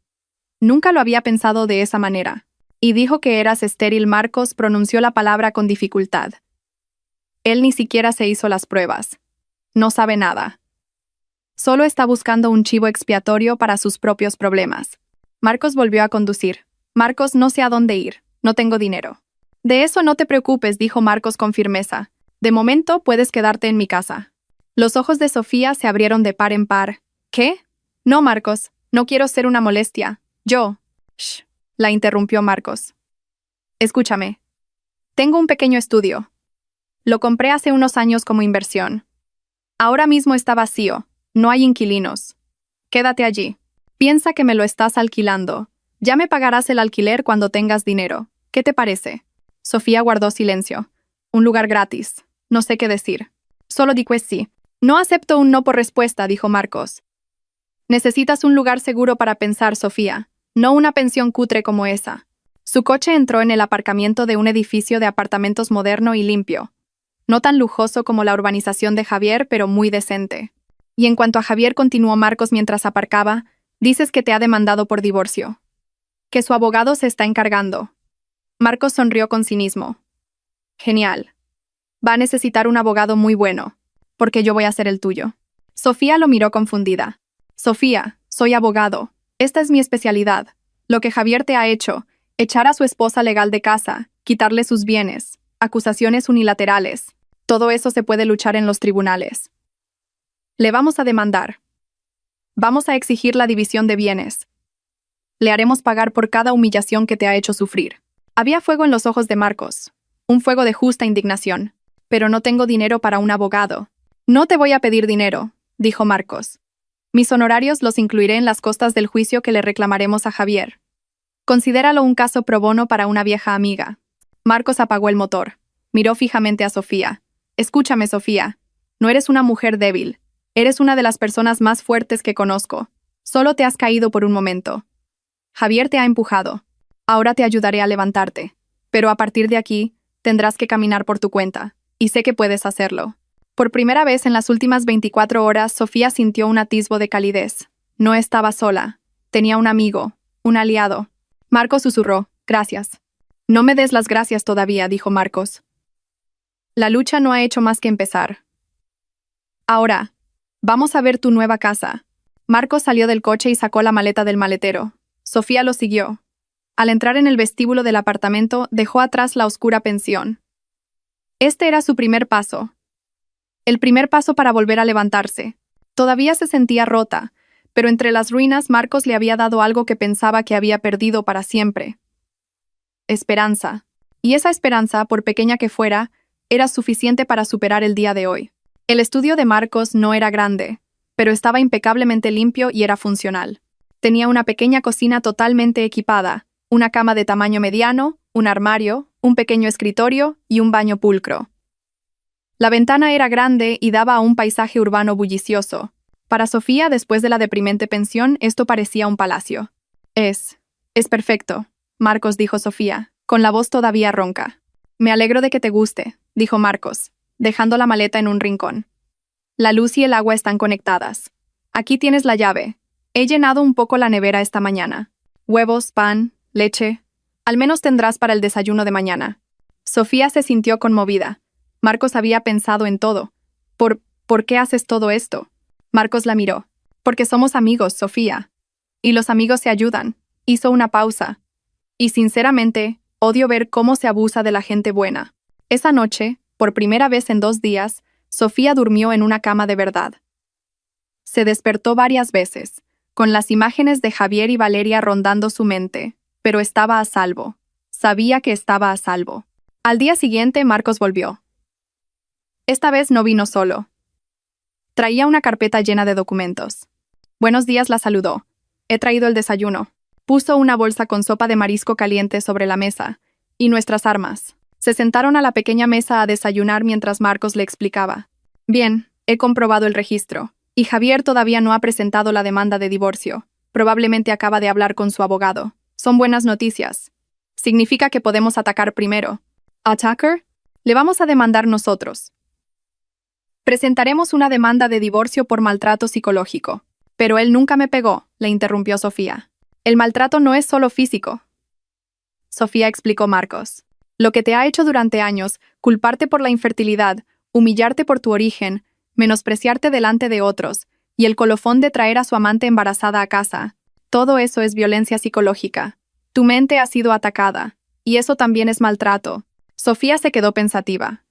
Nunca lo había pensado de esa manera. Y dijo que eras estéril. Marcos pronunció la palabra con dificultad. Él ni siquiera se hizo las pruebas. No sabe nada. Solo está buscando un chivo expiatorio para sus propios problemas. Marcos volvió a conducir. Marcos, no sé a dónde ir. No tengo dinero. De eso no te preocupes, dijo Marcos con firmeza. De momento puedes quedarte en mi casa. Los ojos de Sofía se abrieron de par en par. ¿Qué? No, Marcos. No quiero ser una molestia. Yo. Shh. La interrumpió Marcos. Escúchame. Tengo un pequeño estudio. Lo compré hace unos años como inversión. Ahora mismo está vacío. No hay inquilinos. Quédate allí. Piensa que me lo estás alquilando. Ya me pagarás el alquiler cuando tengas dinero. ¿Qué te parece? Sofía guardó silencio. Un lugar gratis. No sé qué decir. Solo di que sí. No acepto un no por respuesta, dijo Marcos. Necesitas un lugar seguro para pensar, Sofía. No una pensión cutre como esa. Su coche entró en el aparcamiento de un edificio de apartamentos moderno y limpio. No tan lujoso como la urbanización de Javier, pero muy decente. Y en cuanto a Javier, continuó Marcos mientras aparcaba, dices que te ha demandado por divorcio. Que su abogado se está encargando. Marcos sonrió con cinismo. Genial. Va a necesitar un abogado muy bueno, porque yo voy a ser el tuyo. Sofía lo miró confundida. Sofía, soy abogado. Esta es mi especialidad. Lo que Javier te ha hecho, echar a su esposa legal de casa, quitarle sus bienes, acusaciones unilaterales. Todo eso se puede luchar en los tribunales. Le vamos a demandar. Vamos a exigir la división de bienes. Le haremos pagar por cada humillación que te ha hecho sufrir. Había fuego en los ojos de Marcos. Un fuego de justa indignación. Pero no tengo dinero para un abogado. No te voy a pedir dinero, dijo Marcos. Mis honorarios los incluiré en las costas del juicio que le reclamaremos a Javier. Considéralo un caso pro bono para una vieja amiga. Marcos apagó el motor. Miró fijamente a Sofía. Escúchame, Sofía. No eres una mujer débil. Eres una de las personas más fuertes que conozco. Solo te has caído por un momento. Javier te ha empujado. Ahora te ayudaré a levantarte. Pero a partir de aquí, tendrás que caminar por tu cuenta. Y sé que puedes hacerlo. Por primera vez en las últimas 24 horas, Sofía sintió un atisbo de calidez. No estaba sola. Tenía un amigo, un aliado. Marcos susurró, gracias. No me des las gracias todavía, dijo Marcos. La lucha no ha hecho más que empezar. Ahora, vamos a ver tu nueva casa. Marcos salió del coche y sacó la maleta del maletero. Sofía lo siguió. Al entrar en el vestíbulo del apartamento, dejó atrás la oscura pensión. Este era su primer paso. El primer paso para volver a levantarse. Todavía se sentía rota, pero entre las ruinas Marcos le había dado algo que pensaba que había perdido para siempre. Esperanza. Y esa esperanza, por pequeña que fuera, era suficiente para superar el día de hoy. El estudio de Marcos no era grande, pero estaba impecablemente limpio y era funcional. Tenía una pequeña cocina totalmente equipada, una cama de tamaño mediano, un armario, un pequeño escritorio y un baño pulcro. La ventana era grande y daba a un paisaje urbano bullicioso. Para Sofía, después de la deprimente pensión, esto parecía un palacio. Es perfecto, Marcos, dijo Sofía, con la voz todavía ronca. Me alegro de que te guste, dijo Marcos, dejando la maleta en un rincón. La luz y el agua están conectadas. Aquí tienes la llave. He llenado un poco la nevera esta mañana. Huevos, pan, leche. Al menos tendrás para el desayuno de mañana. Sofía se sintió conmovida. Marcos había pensado en todo. ¿Por qué haces todo esto? Marcos la miró. Porque somos amigos, Sofía. Y los amigos se ayudan. Hizo una pausa. Y sinceramente, odio ver cómo se abusa de la gente buena. Esa noche, por primera vez en 2 días, Sofía durmió en una cama de verdad. Se despertó varias veces, con las imágenes de Javier y Valeria rondando su mente, pero estaba a salvo. Sabía que estaba a salvo. Al día siguiente, Marcos volvió. Esta vez no vino solo. Traía una carpeta llena de documentos. Buenos días, la saludó. He traído el desayuno. Puso una bolsa con sopa de marisco caliente sobre la mesa. Y nuestras armas. Se sentaron a la pequeña mesa a desayunar mientras Marcos le explicaba. Bien, he comprobado el registro, y Javier todavía no ha presentado la demanda de divorcio. Probablemente acaba de hablar con su abogado. Son buenas noticias. Significa que podemos atacar primero. ¿Attacker? Le vamos a demandar nosotros. Presentaremos una demanda de divorcio por maltrato psicológico. Pero él nunca me pegó, le interrumpió Sofía. El maltrato no es solo físico. Sofía explicó Marcos. Lo que te ha hecho durante años, culparte por la infertilidad, humillarte por tu origen, menospreciarte delante de otros, y el colofón de traer a su amante embarazada a casa. Todo eso es violencia psicológica. Tu mente ha sido atacada, y eso también es maltrato. Sofía se quedó pensativa.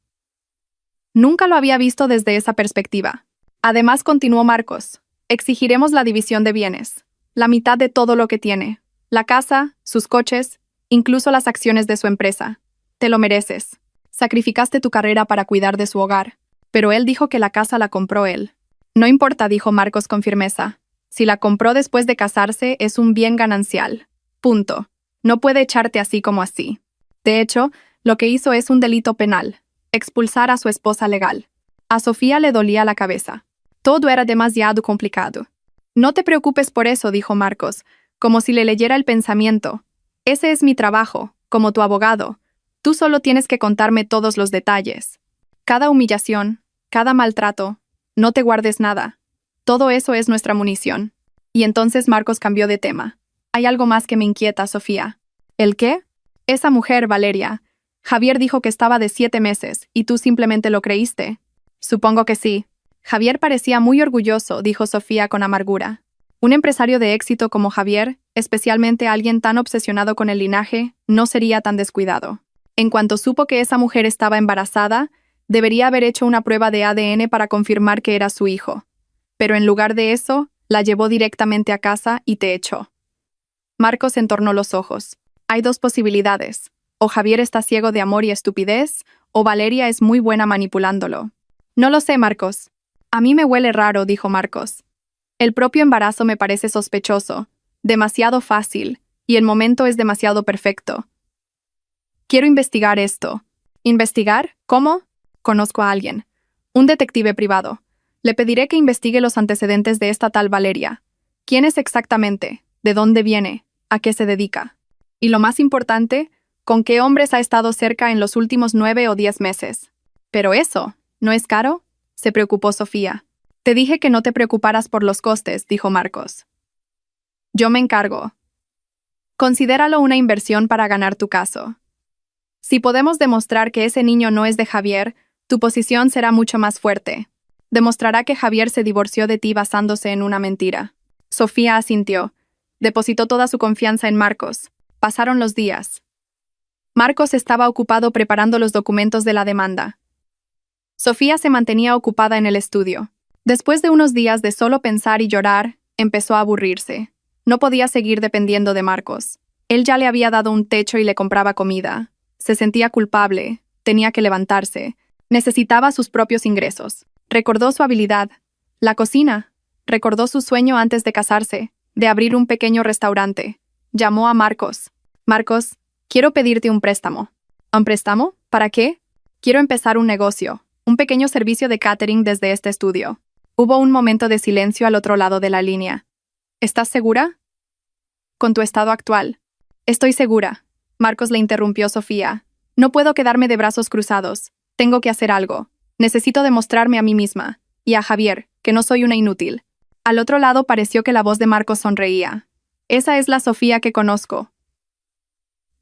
Nunca lo había visto desde esa perspectiva. Además, continuó Marcos, exigiremos la división de bienes, la mitad de todo lo que tiene, la casa, sus coches, incluso las acciones de su empresa. Te lo mereces. Sacrificaste tu carrera para cuidar de su hogar, pero él dijo que la casa la compró él. No importa, dijo Marcos con firmeza. Si la compró después de casarse, es un bien ganancial. Punto. No puede echarte así como así. De hecho, lo que hizo es un delito penal. Expulsar a su esposa legal. A Sofía le dolía la cabeza. Todo era demasiado complicado. No te preocupes por eso, dijo Marcos, como si le leyera el pensamiento. Ese es mi trabajo, como tu abogado. Tú solo tienes que contarme todos los detalles. Cada humillación, cada maltrato, no te guardes nada. Todo eso es nuestra munición. Y entonces Marcos cambió de tema. Hay algo más que me inquieta, Sofía. ¿El qué? Esa mujer, Valeria. Javier dijo que estaba de 7 meses, y tú simplemente lo creíste. Supongo que sí. Javier parecía muy orgulloso, dijo Sofía con amargura. Un empresario de éxito como Javier, especialmente alguien tan obsesionado con el linaje, no sería tan descuidado. En cuanto supo que esa mujer estaba embarazada, debería haber hecho una prueba de ADN para confirmar que era su hijo. Pero en lugar de eso, la llevó directamente a casa y te echó. Marcos entornó los ojos. Hay dos posibilidades. O Javier está ciego de amor y estupidez, o Valeria es muy buena manipulándolo. No lo sé, Marcos. A mí me huele raro, dijo Marcos. El propio embarazo me parece sospechoso, demasiado fácil, y el momento es demasiado perfecto. Quiero investigar esto. ¿Investigar? ¿Cómo? Conozco a alguien. Un detective privado. Le pediré que investigue los antecedentes de esta tal Valeria. ¿Quién es exactamente? ¿De dónde viene? ¿A qué se dedica? Y lo más importante, ¿con qué hombres ha estado cerca en los últimos 9 o 10 meses? Pero eso, ¿no es caro? Se preocupó Sofía. Te dije que no te preocuparas por los costes, dijo Marcos. Yo me encargo. Considéralo una inversión para ganar tu caso. Si podemos demostrar que ese niño no es de Javier, tu posición será mucho más fuerte. Demostrará que Javier se divorció de ti basándose en una mentira. Sofía asintió. Depositó toda su confianza en Marcos. Pasaron los días. Marcos estaba ocupado preparando los documentos de la demanda. Sofía se mantenía ocupada en el estudio. Después de unos días de solo pensar y llorar, empezó a aburrirse. No podía seguir dependiendo de Marcos. Él ya le había dado un techo y le compraba comida. Se sentía culpable. Tenía que levantarse. Necesitaba sus propios ingresos. Recordó su habilidad. La cocina. Recordó su sueño antes de casarse, de abrir un pequeño restaurante. Llamó a Marcos. Marcos, quiero pedirte un préstamo. ¿Un préstamo? ¿Para qué? Quiero empezar un negocio. Un pequeño servicio de catering desde este estudio. Hubo un momento de silencio al otro lado de la línea. ¿Estás segura? Con tu estado actual. Estoy segura. Marcos le interrumpió Sofía. No puedo quedarme de brazos cruzados. Tengo que hacer algo. Necesito demostrarme a mí misma. Y a Javier, que no soy una inútil. Al otro lado pareció que la voz de Marcos sonreía. Esa es la Sofía que conozco.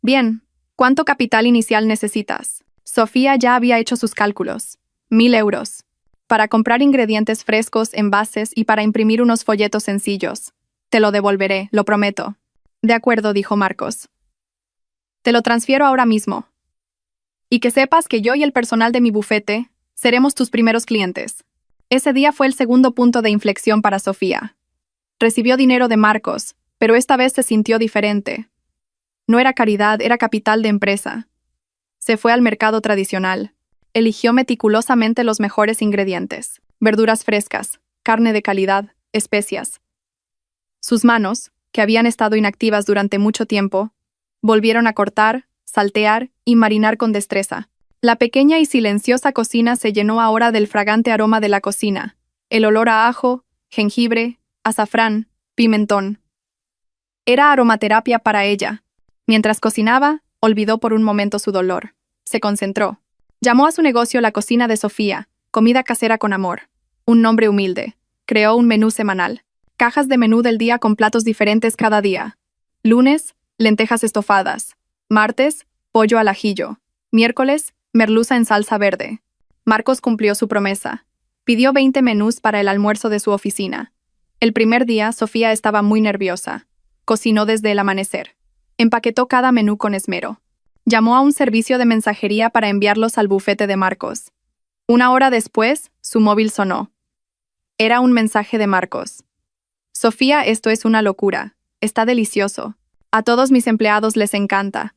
Bien. ¿Cuánto capital inicial necesitas? Sofía ya había hecho sus cálculos. 1.000 euros. Para comprar ingredientes frescos, envases y para imprimir unos folletos sencillos. Te lo devolveré, lo prometo. De acuerdo, dijo Marcos. Te lo transfiero ahora mismo. Y que sepas que yo y el personal de mi bufete seremos tus primeros clientes. Ese día fue el segundo punto de inflexión para Sofía. Recibió dinero de Marcos, pero esta vez se sintió diferente. No era caridad, era capital de empresa. Se fue al mercado tradicional. Eligió meticulosamente los mejores ingredientes, verduras frescas, carne de calidad, especias. Sus manos, que habían estado inactivas durante mucho tiempo, volvieron a cortar, saltear y marinar con destreza. La pequeña y silenciosa cocina se llenó ahora del fragante aroma de la cocina, el olor a ajo, jengibre, azafrán, pimentón. Era aromaterapia para ella. Mientras cocinaba, olvidó por un momento su dolor. Se concentró. Llamó a su negocio La Cocina de Sofía, comida casera con amor. Un nombre humilde. Creó un menú semanal. Cajas de menú del día con platos diferentes cada día. Lunes, lentejas estofadas. Martes, pollo al ajillo. Miércoles, merluza en salsa verde. Marcos cumplió su promesa. Pidió 20 menús para el almuerzo de su oficina. El primer día, Sofía estaba muy nerviosa. Cocinó desde el amanecer. Empaquetó cada menú con esmero. Llamó a un servicio de mensajería para enviarlos al bufete de Marcos. Una hora después, su móvil sonó. Era un mensaje de Marcos. Sofía, esto es una locura. Está delicioso. A todos mis empleados les encanta.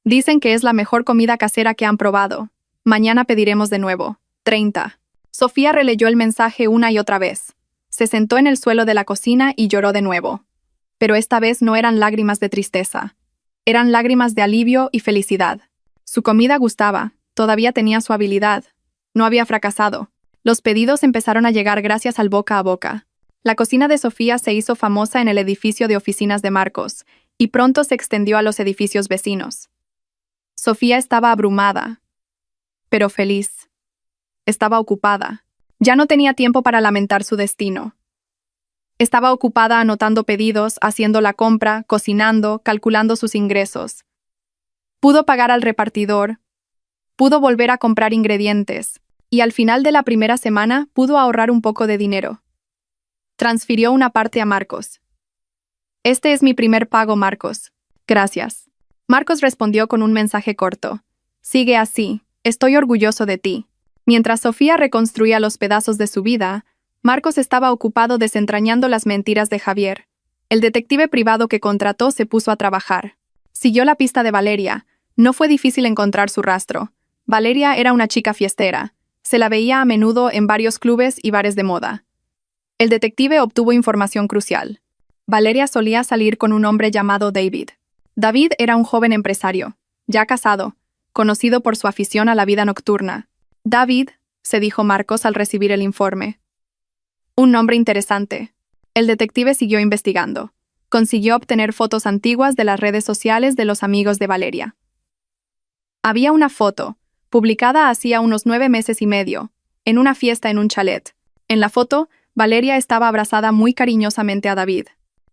Dicen que es la mejor comida casera que han probado. Mañana pediremos de nuevo. 30. Sofía releyó el mensaje una y otra vez. Se sentó en el suelo de la cocina y lloró de nuevo. Pero esta vez no eran lágrimas de tristeza. Eran lágrimas de alivio y felicidad. Su comida gustaba, todavía tenía su habilidad. No había fracasado. Los pedidos empezaron a llegar gracias al boca a boca. La cocina de Sofía se hizo famosa en el edificio de oficinas de Marcos, y pronto se extendió a los edificios vecinos. Sofía estaba abrumada, pero feliz. Estaba ocupada. Ya no tenía tiempo para lamentar su destino. Estaba ocupada anotando pedidos, haciendo la compra, cocinando, calculando sus ingresos. Pudo pagar al repartidor, pudo volver a comprar ingredientes, y al final de la primera semana pudo ahorrar un poco de dinero. Transfirió una parte a Marcos. Este es mi primer pago, Marcos. Gracias. Marcos respondió con un mensaje corto. Sigue así, estoy orgulloso de ti. Mientras Sofía reconstruía los pedazos de su vida, Marcos estaba ocupado desentrañando las mentiras de Javier. El detective privado que contrató se puso a trabajar. Siguió la pista de Valeria. No fue difícil encontrar su rastro. Valeria era una chica fiestera. Se la veía a menudo en varios clubes y bares de moda. El detective obtuvo información crucial. Valeria solía salir con un hombre llamado David. David era un joven empresario, ya casado, conocido por su afición a la vida nocturna. David, se dijo Marcos al recibir el informe. Un nombre interesante. El detective siguió investigando. Consiguió obtener fotos antiguas de las redes sociales de los amigos de Valeria. Había una foto, publicada hacía unos 9 meses y medio, en una fiesta en un chalet. En la foto, Valeria estaba abrazada muy cariñosamente a David.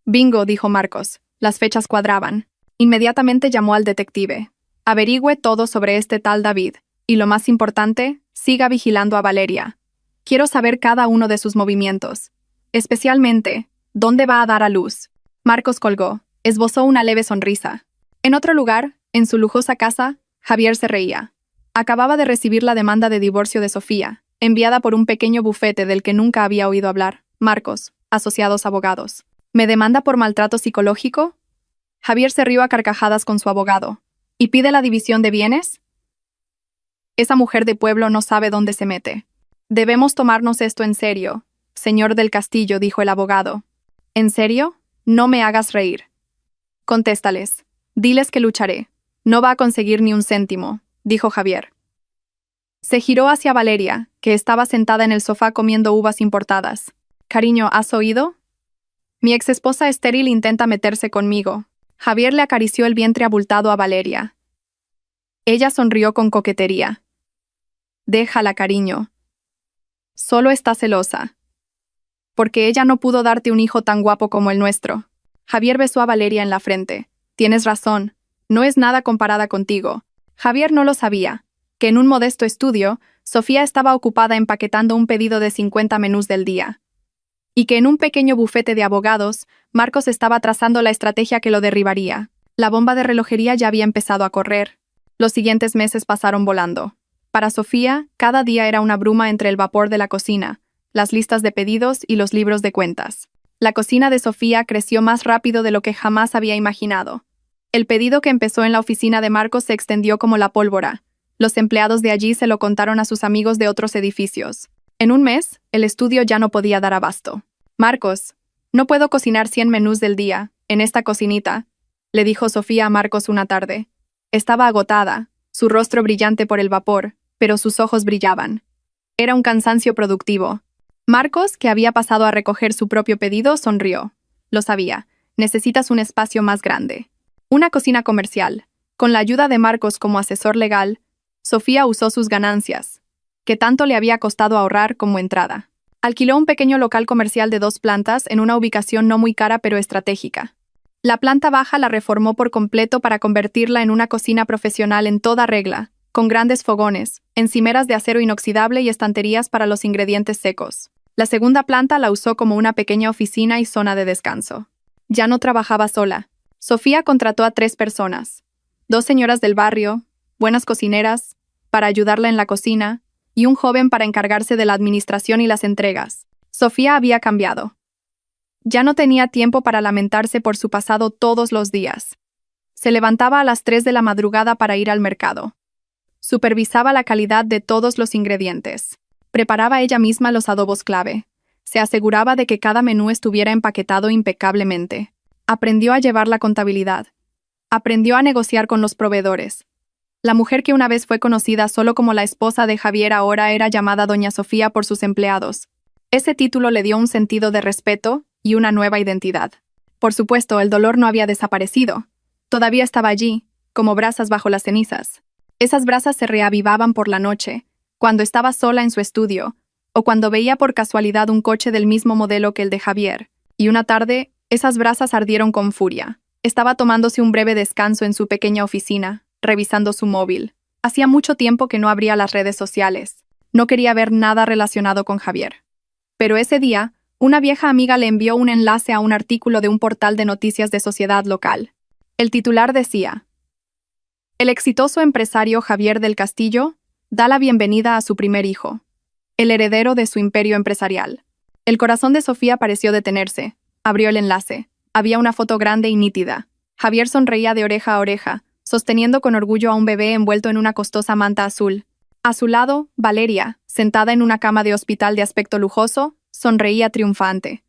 Bingo, dijo Marcos. Las fechas cuadraban. Inmediatamente llamó al detective. Averigüe todo sobre este tal David, y lo más importante, siga vigilando a Valeria. Quiero saber cada uno de sus movimientos. Especialmente, ¿dónde va a dar a luz? Marcos colgó. Esbozó una leve sonrisa. En otro lugar, en su lujosa casa, Javier se reía. Acababa de recibir la demanda de divorcio de Sofía, enviada por un pequeño bufete del que nunca había oído hablar. Marcos, asociados abogados. ¿Me demanda por maltrato psicológico? Javier se rió a carcajadas con su abogado. ¿Y pide la división de bienes? Esa mujer de pueblo no sabe dónde se mete. Debemos tomarnos esto en serio, señor del Castillo, dijo el abogado. ¿En serio? No me hagas reír. Contéstales. Diles que lucharé. No va a conseguir ni un céntimo, dijo Javier. Se giró hacia Valeria, que estaba sentada en el sofá comiendo uvas importadas. Cariño, ¿has oído? Mi exesposa estéril intenta meterse conmigo. Javier le acarició el vientre abultado a Valeria. Ella sonrió con coquetería. Déjala, cariño. Solo está celosa. Porque ella no pudo darte un hijo tan guapo como el nuestro. Javier besó a Valeria en la frente. Tienes razón. No es nada comparada contigo. Javier no lo sabía, que en un modesto estudio, Sofía estaba ocupada empaquetando un pedido de 50 menús del día. Y que en un pequeño bufete de abogados, Marcos estaba trazando la estrategia que lo derribaría. La bomba de relojería ya había empezado a correr. Los siguientes meses pasaron volando. Para Sofía, cada día era una bruma entre el vapor de la cocina, las listas de pedidos y los libros de cuentas. La cocina de Sofía creció más rápido de lo que jamás había imaginado. El pedido que empezó en la oficina de Marcos se extendió como la pólvora. Los empleados de allí se lo contaron a sus amigos de otros edificios. En un mes, el estudio ya no podía dar abasto. Marcos, no puedo cocinar 100 menús del día, en esta cocinita, le dijo Sofía a Marcos una tarde. Estaba agotada, su rostro brillante por el vapor, pero sus ojos brillaban. Era un cansancio productivo. Marcos, que había pasado a recoger su propio pedido, sonrió. Lo sabía. Necesitas un espacio más grande. Una cocina comercial. Con la ayuda de Marcos como asesor legal, Sofía usó sus ganancias, que tanto le había costado ahorrar como entrada. Alquiló un pequeño local comercial de 2 plantas en una ubicación no muy cara pero estratégica. La planta baja la reformó por completo para convertirla en una cocina profesional en toda regla, con grandes fogones, encimeras de acero inoxidable y estanterías para los ingredientes secos. La segunda planta la usó como una pequeña oficina y zona de descanso. Ya no trabajaba sola. Sofía contrató a 3 personas. 2 señoras del barrio, buenas cocineras, para ayudarla en la cocina, y un joven para encargarse de la administración y las entregas. Sofía había cambiado. Ya no tenía tiempo para lamentarse por su pasado todos los días. Se levantaba a las 3 de la madrugada para ir al mercado. Supervisaba la calidad de todos los ingredientes. Preparaba ella misma los adobos clave. Se aseguraba de que cada menú estuviera empaquetado impecablemente. Aprendió a llevar la contabilidad. Aprendió a negociar con los proveedores. La mujer que una vez fue conocida solo como la esposa de Javier ahora era llamada Doña Sofía por sus empleados. Ese título le dio un sentido de respeto y una nueva identidad. Por supuesto, el dolor no había desaparecido. Todavía estaba allí, como brasas bajo las cenizas. Esas brasas se reavivaban por la noche, cuando estaba sola en su estudio, o cuando veía por casualidad un coche del mismo modelo que el de Javier, y una tarde, esas brasas ardieron con furia. Estaba tomándose un breve descanso en su pequeña oficina, revisando su móvil. Hacía mucho tiempo que no abría las redes sociales. No quería ver nada relacionado con Javier. Pero ese día, una vieja amiga le envió un enlace a un artículo de un portal de noticias de sociedad local. El titular decía: el exitoso empresario Javier del Castillo da la bienvenida a su primer hijo, el heredero de su imperio empresarial. El corazón de Sofía pareció detenerse. Abrió el enlace. Había una foto grande y nítida. Javier sonreía de oreja a oreja, sosteniendo con orgullo a un bebé envuelto en una costosa manta azul. A su lado, Valeria, sentada en una cama de hospital de aspecto lujoso, sonreía triunfante.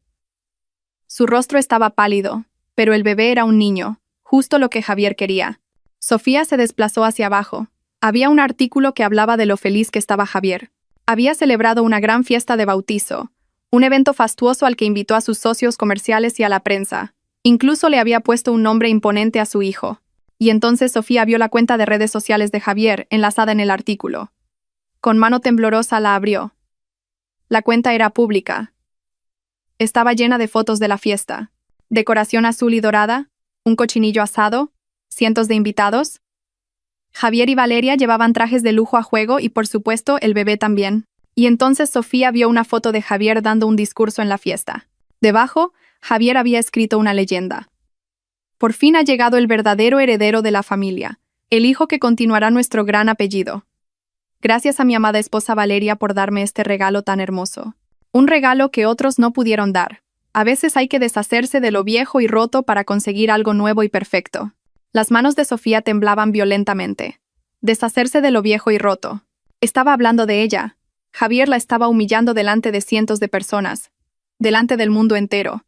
Su rostro estaba pálido, pero el bebé era un niño, justo lo que Javier quería. Sofía se desplazó hacia abajo. Había un artículo que hablaba de lo feliz que estaba Javier. Había celebrado una gran fiesta de bautizo, un evento fastuoso al que invitó a sus socios comerciales y a la prensa. Incluso le había puesto un nombre imponente a su hijo. Y entonces Sofía vio la cuenta de redes sociales de Javier enlazada en el artículo. Con mano temblorosa la abrió. La cuenta era pública. Estaba llena de fotos de la fiesta. Decoración azul y dorada, un cochinillo asado, cientos de invitados. Javier y Valeria llevaban trajes de lujo a juego y, por supuesto, el bebé también. Y entonces Sofía vio una foto de Javier dando un discurso en la fiesta. Debajo, Javier había escrito una leyenda. Por fin ha llegado el verdadero heredero de la familia, el hijo que continuará nuestro gran apellido. Gracias a mi amada esposa Valeria por darme este regalo tan hermoso. Un regalo que otros no pudieron dar. A veces hay que deshacerse de lo viejo y roto para conseguir algo nuevo y perfecto. Las manos de Sofía temblaban violentamente. Deshacerse de lo viejo y roto. Estaba hablando de ella. Javier la estaba humillando delante de cientos de personas. Delante del mundo entero.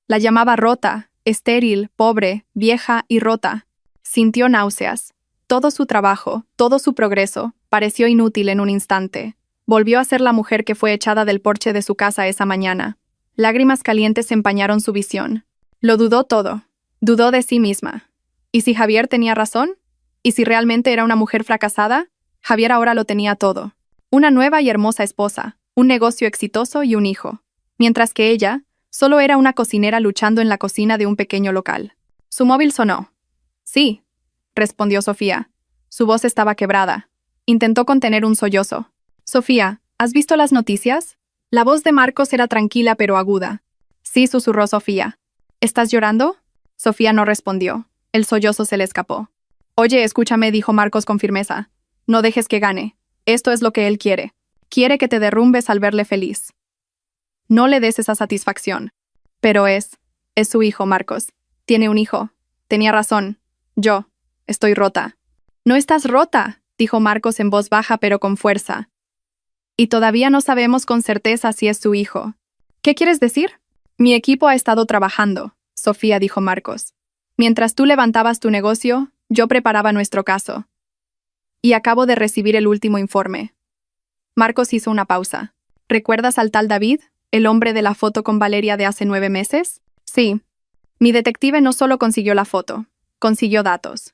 La llamaba rota, estéril, pobre, vieja y rota. Sintió náuseas. Todo su trabajo, todo su progreso, pareció inútil en un instante. Volvió a ser la mujer que fue echada del porche de su casa esa mañana. Lágrimas calientes empañaron su visión. Lo dudó todo. Dudó de sí misma. ¿Y si Javier tenía razón? ¿Y si realmente era una mujer fracasada? Javier ahora lo tenía todo. Una nueva y hermosa esposa, un negocio exitoso y un hijo. Mientras que ella, solo era una cocinera luchando en la cocina de un pequeño local. Su móvil sonó. Sí, respondió Sofía. Su voz estaba quebrada. Intentó contener un sollozo. Sofía, ¿has visto las noticias? La voz de Marcos era tranquila pero aguda. Sí, susurró Sofía. ¿Estás llorando? Sofía no respondió. El sollozo se le escapó. Oye, escúchame, dijo Marcos con firmeza. No dejes que gane. Esto es lo que él quiere. Quiere que te derrumbes al verle feliz. No le des esa satisfacción. Pero es su hijo, Marcos. Tiene un hijo. Tenía razón. Yo estoy rota. No estás rota, dijo Marcos en voz baja pero con fuerza. Y todavía no sabemos con certeza si es su hijo. ¿Qué quieres decir? Mi equipo ha estado trabajando, Sofía, dijo Marcos. Mientras tú levantabas tu negocio, Yo preparaba nuestro caso. Y acabo de recibir el último informe. Marcos hizo una pausa. ¿Recuerdas al tal David, el hombre de la foto con Valeria de hace 9 meses? Sí. Mi detective no solo consiguió la foto, consiguió datos.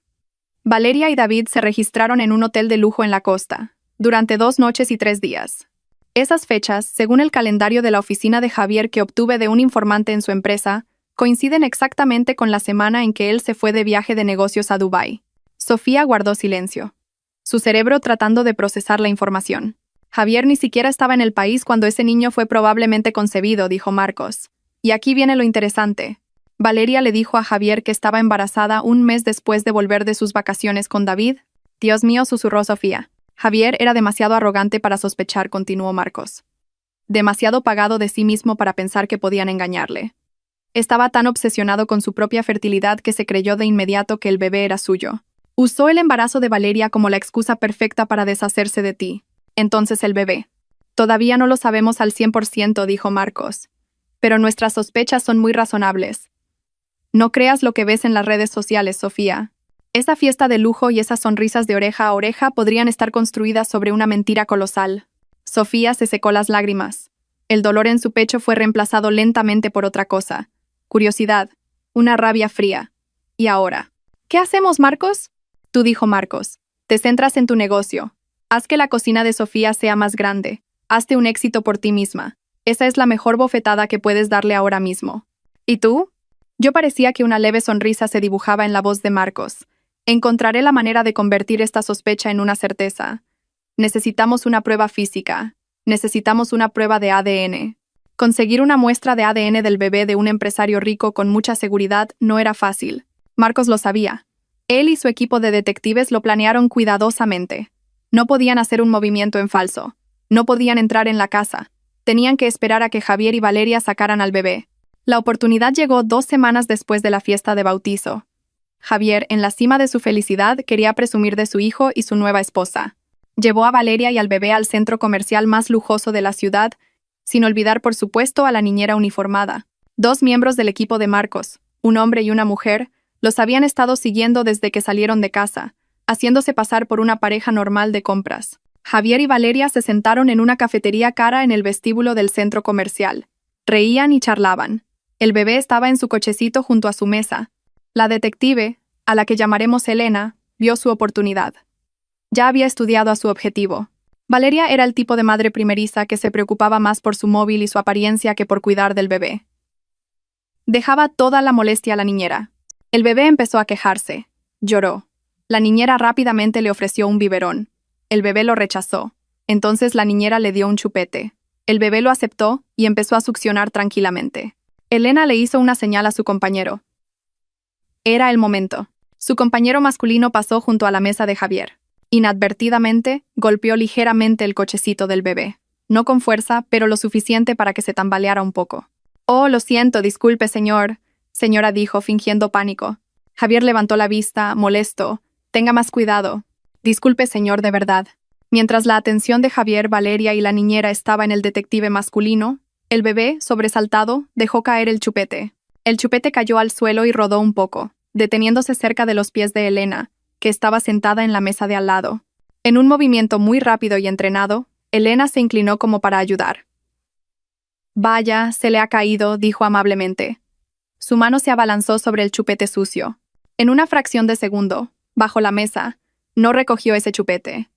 Valeria y David se registraron en un hotel de lujo en la costa, durante 2 noches y 3 días. Esas fechas, según el calendario de la oficina de Javier que obtuve de un informante en su empresa, coinciden exactamente con la semana en que él se fue de viaje de negocios a Dubái. Sofía guardó silencio, su cerebro tratando de procesar la información. Javier ni siquiera estaba en el país cuando ese niño fue probablemente concebido, dijo Marcos. Y aquí viene lo interesante. Valeria le dijo a Javier que estaba embarazada un mes después de volver de sus vacaciones con David. Dios mío, susurró Sofía. Javier era demasiado arrogante para sospechar, continuó Marcos. Demasiado pagado de sí mismo para pensar que podían engañarle. Estaba tan obsesionado con su propia fertilidad que se creyó de inmediato que el bebé era suyo. Usó el embarazo de Valeria como la excusa perfecta para deshacerse de ti. Entonces el bebé. Todavía no lo sabemos al 100%, dijo Marcos. Pero nuestras sospechas son muy razonables. No creas lo que ves en las redes sociales, Sofía. Esa fiesta de lujo y esas sonrisas de oreja a oreja podrían estar construidas sobre una mentira colosal. Sofía se secó las lágrimas. El dolor en su pecho fue reemplazado lentamente por otra cosa. Curiosidad. Una rabia fría. ¿Y ahora? ¿Qué hacemos, Marcos? Tú, dijo Marcos. Te centras en tu negocio. Haz que la cocina de Sofía sea más grande. Hazte un éxito por ti misma. Esa es la mejor bofetada que puedes darle ahora mismo. ¿Y tú? Yo parecía que una leve sonrisa se dibujaba en la voz de Marcos. Encontraré la manera de convertir esta sospecha en una certeza. Necesitamos una prueba física. Necesitamos una prueba de ADN. Conseguir una muestra de ADN del bebé de un empresario rico con mucha seguridad no era fácil. Marcos lo sabía. Él y su equipo de detectives lo planearon cuidadosamente. No podían hacer un movimiento en falso. No podían entrar en la casa. Tenían que esperar a que Javier y Valeria sacaran al bebé. La oportunidad llegó 2 semanas después de la fiesta de bautizo. Javier, en la cima de su felicidad, quería presumir de su hijo y su nueva esposa. Llevó a Valeria y al bebé al centro comercial más lujoso de la ciudad, sin olvidar, por supuesto, a la niñera uniformada. 2 miembros del equipo de Marcos, un hombre y una mujer, los habían estado siguiendo desde que salieron de casa, haciéndose pasar por una pareja normal de compras. Javier y Valeria se sentaron en una cafetería cara en el vestíbulo del centro comercial. Reían y charlaban. El bebé estaba en su cochecito junto a su mesa. La detective, a la que llamaremos Elena, vio su oportunidad. Ya había estudiado a su objetivo. Valeria era el tipo de madre primeriza que se preocupaba más por su móvil y su apariencia que por cuidar del bebé. Dejaba toda la molestia a la niñera. El bebé empezó a quejarse. Lloró. La niñera rápidamente le ofreció un biberón. El bebé lo rechazó. Entonces la niñera le dio un chupete. El bebé lo aceptó y empezó a succionar tranquilamente. Elena le hizo una señal a su compañero. Era el momento. Su compañero masculino pasó junto a la mesa de Javier. Inadvertidamente, golpeó ligeramente el cochecito del bebé. No con fuerza, pero lo suficiente para que se tambaleara un poco. «Oh, lo siento, disculpe, señor», señora dijo, fingiendo pánico. Javier levantó la vista, molesto. «Tenga más cuidado». «Disculpe, señor, de verdad». Mientras la atención de Javier, Valeria y la niñera estaba en el detective masculino, el bebé, sobresaltado, dejó caer el chupete. El chupete cayó al suelo y rodó un poco, deteniéndose cerca de los pies de Elena, que estaba sentada en la mesa de al lado. En un movimiento muy rápido y entrenado, Elena se inclinó como para ayudar. «Vaya, se le ha caído», dijo amablemente. Su mano se abalanzó sobre el chupete sucio. En una fracción de segundo, bajo la mesa, no recogió ese chupete.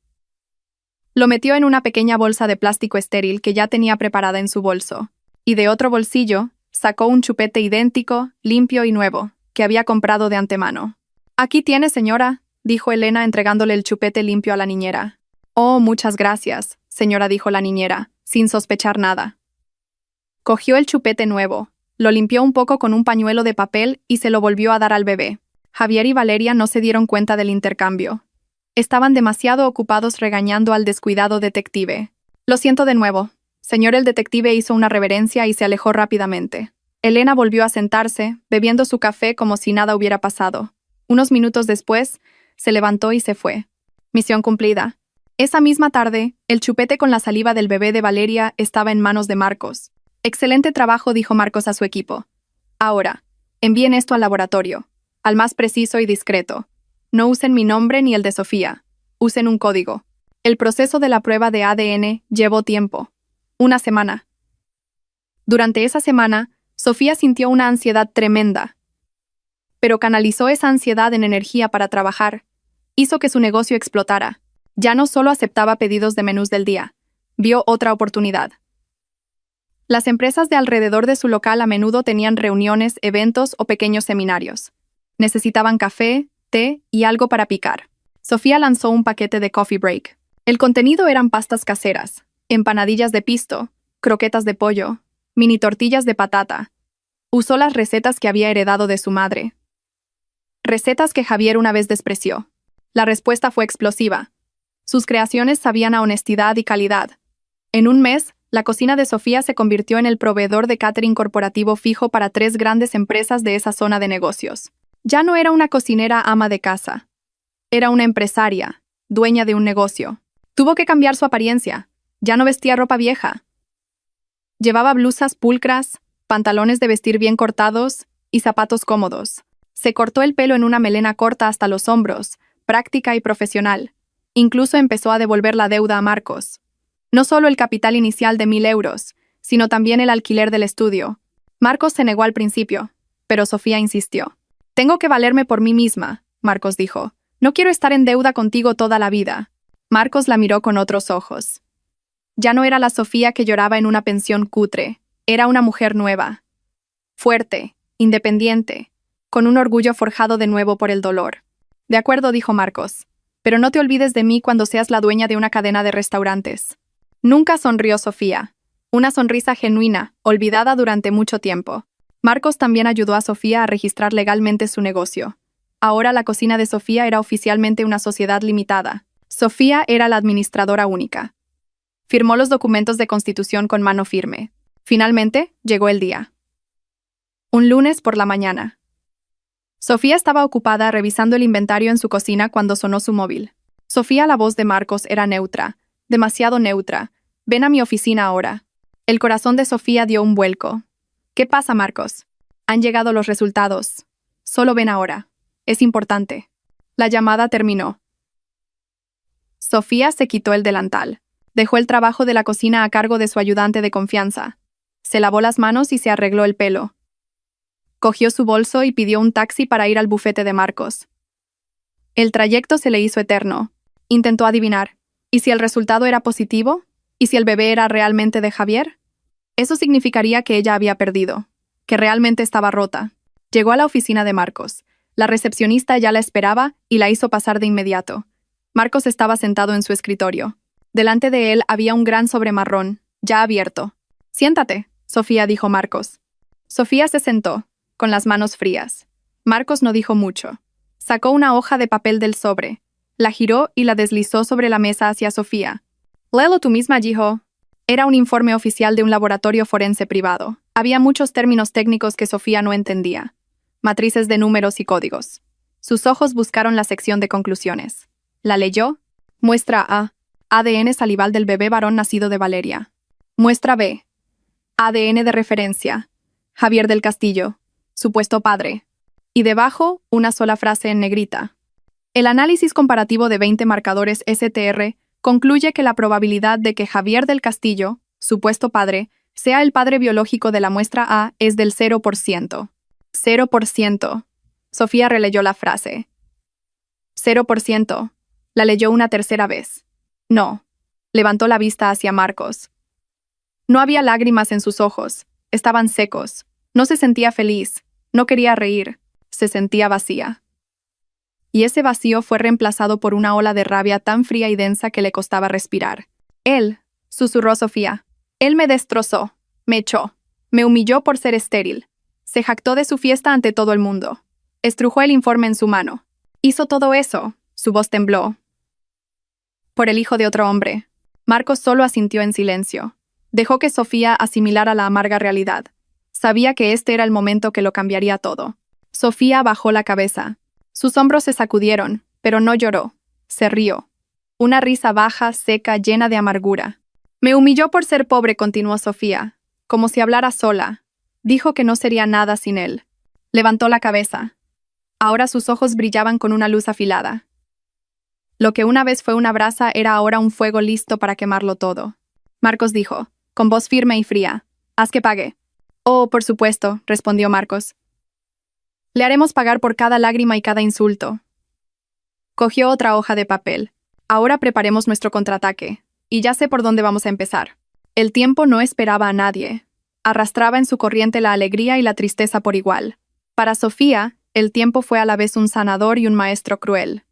Lo metió en una pequeña bolsa de plástico estéril que ya tenía preparada en su bolso, y de otro bolsillo sacó un chupete idéntico, limpio y nuevo, que había comprado de antemano. «Aquí tiene, señora», dijo Elena entregándole el chupete limpio a la niñera. «Oh, muchas gracias», señora, dijo la niñera, sin sospechar nada. Cogió el chupete nuevo, lo limpió un poco con un pañuelo de papel y se lo volvió a dar al bebé. Javier y Valeria no se dieron cuenta del intercambio. Estaban demasiado ocupados regañando al descuidado detective. «Lo siento de nuevo». Señor, el detective hizo una reverencia y se alejó rápidamente. Elena volvió a sentarse, bebiendo su café como si nada hubiera pasado. Unos minutos después, se levantó y se fue. Misión cumplida. Esa misma tarde, el chupete con la saliva del bebé de Valeria estaba en manos de Marcos. «Excelente trabajo», dijo Marcos a su equipo. «Ahora, envíen esto al laboratorio, al más preciso y discreto. No usen mi nombre ni el de Sofía. Usen un código. El proceso de la prueba de ADN llevó tiempo. 1 semana. Durante esa semana, Sofía sintió una ansiedad tremenda. Pero canalizó esa ansiedad en energía para trabajar. Hizo que su negocio explotara. Ya no solo aceptaba pedidos de menús del día. Vio otra oportunidad. Las empresas de alrededor de su local a menudo tenían reuniones, eventos o pequeños seminarios. Necesitaban café, té y algo para picar. Sofía lanzó un paquete de coffee break. El contenido eran pastas caseras, empanadillas de pisto, croquetas de pollo, mini tortillas de patata. Usó las recetas que había heredado de su madre. Recetas que Javier una vez despreció. La respuesta fue explosiva. Sus creaciones sabían a honestidad y calidad. En un mes, la cocina de Sofía se convirtió en el proveedor de catering corporativo fijo para 3 grandes empresas de esa zona de negocios. Ya no era una cocinera ama de casa. Era una empresaria, dueña de un negocio. Tuvo que cambiar su apariencia. Ya no vestía ropa vieja. Llevaba blusas pulcras, pantalones de vestir bien cortados y zapatos cómodos. Se cortó el pelo en una melena corta hasta los hombros, práctica y profesional. Incluso empezó a devolver la deuda a Marcos. No solo el capital inicial de 1.000 euros, sino también el alquiler del estudio. Marcos se negó al principio, pero Sofía insistió. «Tengo que valerme por mí misma», Marcos dijo. «No quiero estar en deuda contigo toda la vida». Marcos la miró con otros ojos. Ya no era la Sofía que lloraba en una pensión cutre. Era una mujer nueva. Fuerte, independiente, con un orgullo forjado de nuevo por el dolor. «De acuerdo», dijo Marcos. «Pero no te olvides de mí cuando seas la dueña de una cadena de restaurantes». Nunca sonrió Sofía. Una sonrisa genuina, olvidada durante mucho tiempo. Marcos también ayudó a Sofía a registrar legalmente su negocio. Ahora la cocina de Sofía era oficialmente una sociedad limitada. Sofía era la administradora única. Firmó los documentos de constitución con mano firme. Finalmente, llegó el día. Un lunes por la mañana. Sofía estaba ocupada revisando el inventario en su cocina cuando sonó su móvil. Sofía, la voz de Marcos era neutra, demasiado neutra. «Ven a mi oficina ahora». El corazón de Sofía dio un vuelco. «¿Qué pasa, Marcos?» «Han llegado los resultados. Solo ven ahora. Es importante». La llamada terminó. Sofía se quitó el delantal. Dejó el trabajo de la cocina a cargo de su ayudante de confianza. Se lavó las manos y se arregló el pelo. Cogió su bolso y pidió un taxi para ir al bufete de Marcos. El trayecto se le hizo eterno. Intentó adivinar. ¿Y si el resultado era positivo? ¿Y si el bebé era realmente de Javier? Eso significaría que ella había perdido, que realmente estaba rota. Llegó a la oficina de Marcos. La recepcionista ya la esperaba y la hizo pasar de inmediato. Marcos estaba sentado en su escritorio. Delante de él había un gran sobre marrón, ya abierto. «Siéntate», Sofía dijo Marcos. Sofía se sentó, con las manos frías. Marcos no dijo mucho. Sacó una hoja de papel del sobre. La giró y la deslizó sobre la mesa hacia Sofía. «Léelo tú misma», dijo. Era un informe oficial de un laboratorio forense privado. Había muchos términos técnicos que Sofía no entendía. Matrices de números y códigos. Sus ojos buscaron la sección de conclusiones. La leyó. Muestra A. ADN salival del bebé varón nacido de Valeria. Muestra B. ADN de referencia. Javier del Castillo. Supuesto padre. Y debajo, una sola frase en negrita. El análisis comparativo de 20 marcadores STR concluye que la probabilidad de que Javier del Castillo, supuesto padre, sea el padre biológico de la muestra A es del 0%. 0%. Sofía releyó la frase. 0%. La leyó una tercera vez. No. Levantó la vista hacia Marcos. No había lágrimas en sus ojos. Estaban secos. No se sentía feliz. No quería reír. Se sentía vacía. Y ese vacío fue reemplazado por una ola de rabia tan fría y densa que le costaba respirar. «Él», susurró Sofía. «Él me destrozó, me echó, me humilló por ser estéril. Se jactó de su fiesta ante todo el mundo. Estrujó el informe en su mano. Hizo todo eso», su voz tembló. «Por el hijo de otro hombre». Marcos solo asintió en silencio. Dejó que Sofía asimilara la amarga realidad. Sabía que este era el momento que lo cambiaría todo. Sofía bajó la cabeza. Sus hombros se sacudieron, pero no lloró. Se rió. Una risa baja, seca, llena de amargura. «Me humilló por ser pobre», continuó Sofía, como si hablara sola. Dijo que no sería nada sin él. Levantó la cabeza. Ahora sus ojos brillaban con una luz afilada. Lo que una vez fue una brasa era ahora un fuego listo para quemarlo todo. Marcos dijo, con voz firme y fría, «Haz que pague». «Oh, por supuesto», respondió Marcos. «Le haremos pagar por cada lágrima y cada insulto». Cogió otra hoja de papel. «Ahora preparemos nuestro contraataque. Y ya sé por dónde vamos a empezar». El tiempo no esperaba a nadie. Arrastraba en su corriente la alegría y la tristeza por igual. Para Sofía, el tiempo fue a la vez un sanador y un maestro cruel.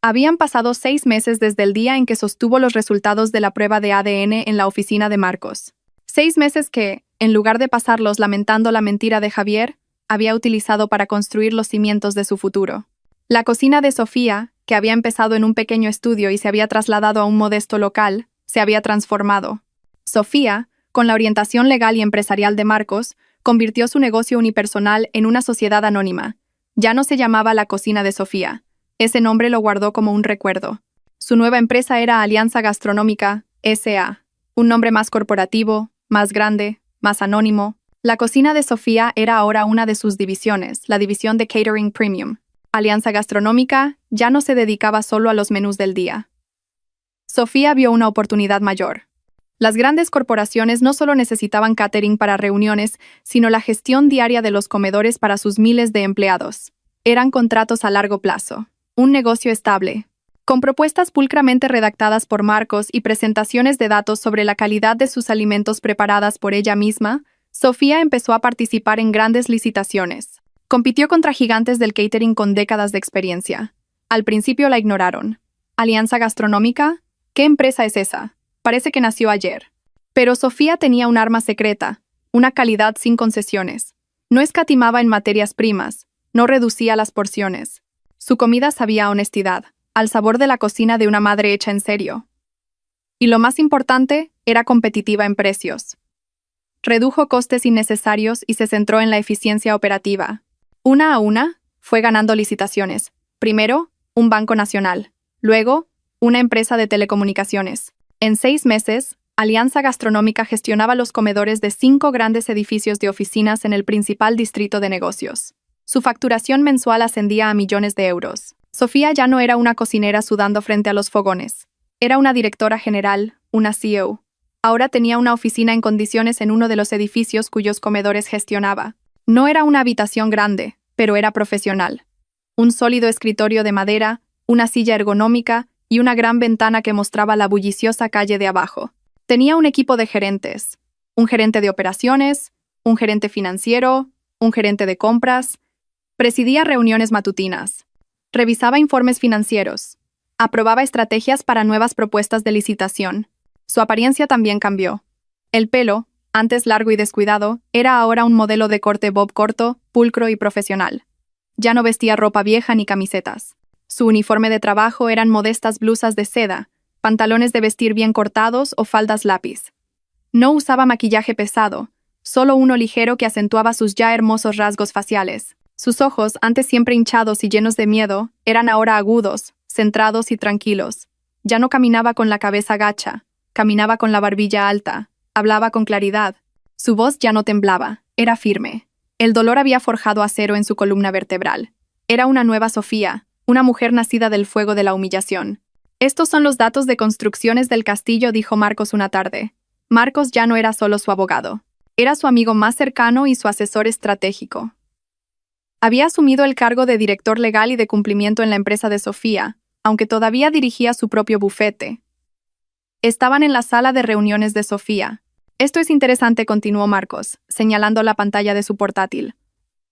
Habían pasado 6 meses desde el día en que sostuvo los resultados de la prueba de ADN en la oficina de Marcos. 6 meses que, en lugar de pasarlos lamentando la mentira de Javier, había utilizado para construir los cimientos de su futuro. La cocina de Sofía, que había empezado en un pequeño estudio y se había trasladado a un modesto local, se había transformado. Sofía, con la orientación legal y empresarial de Marcos, convirtió su negocio unipersonal en una sociedad anónima. Ya no se llamaba la Cocina de Sofía. Ese nombre lo guardó como un recuerdo. Su nueva empresa era Alianza Gastronómica, S.A., un nombre más corporativo, más grande, más anónimo. La Cocina de Sofía era ahora una de sus divisiones, la división de Catering Premium. Alianza Gastronómica ya no se dedicaba solo a los menús del día. Sofía vio una oportunidad mayor. Las grandes corporaciones no solo necesitaban catering para reuniones, sino la gestión diaria de los comedores para sus miles de empleados. Eran contratos a largo plazo. Un negocio estable. Con propuestas pulcramente redactadas por Marcos y presentaciones de datos sobre la calidad de sus alimentos preparadas por ella misma, Sofía empezó a participar en grandes licitaciones. Compitió contra gigantes del catering con décadas de experiencia. Al principio la ignoraron. ¿Alianza Gastronómica? ¿Qué empresa es esa? Parece que nació ayer. Pero Sofía tenía un arma secreta, una calidad sin concesiones. No escatimaba en materias primas, no reducía las porciones. Su comida sabía a honestidad, al sabor de la cocina de una madre hecha en serio. Y lo más importante, era competitiva en precios. Redujo costes innecesarios y se centró en la eficiencia operativa. Una a una, fue ganando licitaciones. Primero, un banco nacional. Luego, una empresa de telecomunicaciones. En 6 meses, Alianza Gastronómica gestionaba los comedores de 5 grandes edificios de oficinas en el principal distrito de negocios. Su facturación mensual ascendía a millones de euros. Sofía ya no era una cocinera sudando frente a los fogones. Era una directora general, una CEO. Ahora tenía una oficina en condiciones en uno de los edificios cuyos comedores gestionaba. No era una habitación grande, pero era profesional. Un sólido escritorio de madera, una silla ergonómica y una gran ventana que mostraba la bulliciosa calle de abajo. Tenía un equipo de gerentes. Un gerente de operaciones, un gerente financiero, un gerente de compras. Presidía reuniones matutinas. Revisaba informes financieros. Aprobaba estrategias para nuevas propuestas de licitación. Su apariencia también cambió. El pelo, antes largo y descuidado, era ahora un modelo de corte bob corto, pulcro y profesional. Ya no vestía ropa vieja ni camisetas. Su uniforme de trabajo eran modestas blusas de seda, pantalones de vestir bien cortados o faldas lápiz. No usaba maquillaje pesado, solo uno ligero que acentuaba sus ya hermosos rasgos faciales. Sus ojos, antes siempre hinchados y llenos de miedo, eran ahora agudos, centrados y tranquilos. Ya no caminaba con la cabeza gacha, caminaba con la barbilla alta, hablaba con claridad. Su voz ya no temblaba, era firme. El dolor había forjado acero en su columna vertebral. Era una nueva Sofía, una mujer nacida del fuego de la humillación. «Estos son los datos de construcciones del castillo», dijo Marcos una tarde. Marcos ya no era solo su abogado. Era su amigo más cercano y su asesor estratégico. Había asumido el cargo de director legal y de cumplimiento en la empresa de Sofía, aunque todavía dirigía su propio bufete. Estaban en la sala de reuniones de Sofía. «Esto es interesante», continuó Marcos, señalando la pantalla de su portátil.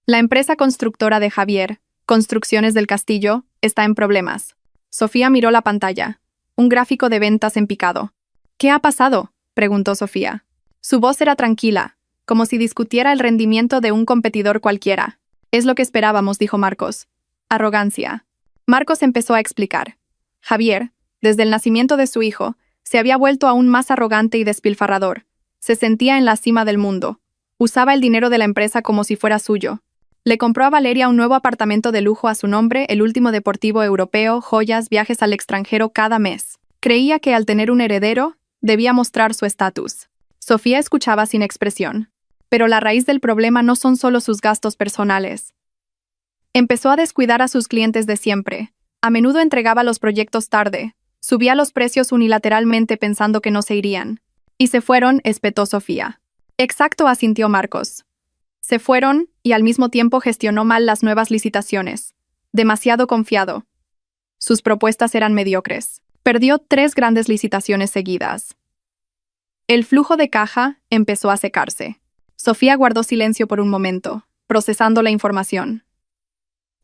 «La empresa constructora de Javier, Construcciones del Castillo, está en problemas». Sofía miró la pantalla. Un gráfico de ventas en picado. «¿Qué ha pasado?», preguntó Sofía. Su voz era tranquila, como si discutiera el rendimiento de un competidor cualquiera. «Es lo que esperábamos», dijo Marcos. «Arrogancia». Marcos empezó a explicar. Javier, desde el nacimiento de su hijo, se había vuelto aún más arrogante y despilfarrador. Se sentía en la cima del mundo. Usaba el dinero de la empresa como si fuera suyo. Le compró a Valeria un nuevo apartamento de lujo a su nombre, el último deportivo europeo, joyas, viajes al extranjero cada mes. Creía que al tener un heredero, debía mostrar su estatus. Sofía escuchaba sin expresión. Pero la raíz del problema no son solo sus gastos personales. Empezó a descuidar a sus clientes de siempre. A menudo entregaba los proyectos tarde. Subía los precios unilateralmente pensando que no se irían. Y se fueron, espetó Sofía. Exacto, asintió Marcos. Se fueron, y al mismo tiempo gestionó mal las nuevas licitaciones. Demasiado confiado. Sus propuestas eran mediocres. Perdió 3 grandes licitaciones seguidas. El flujo de caja empezó a secarse. Sofía guardó silencio por un momento, procesando la información.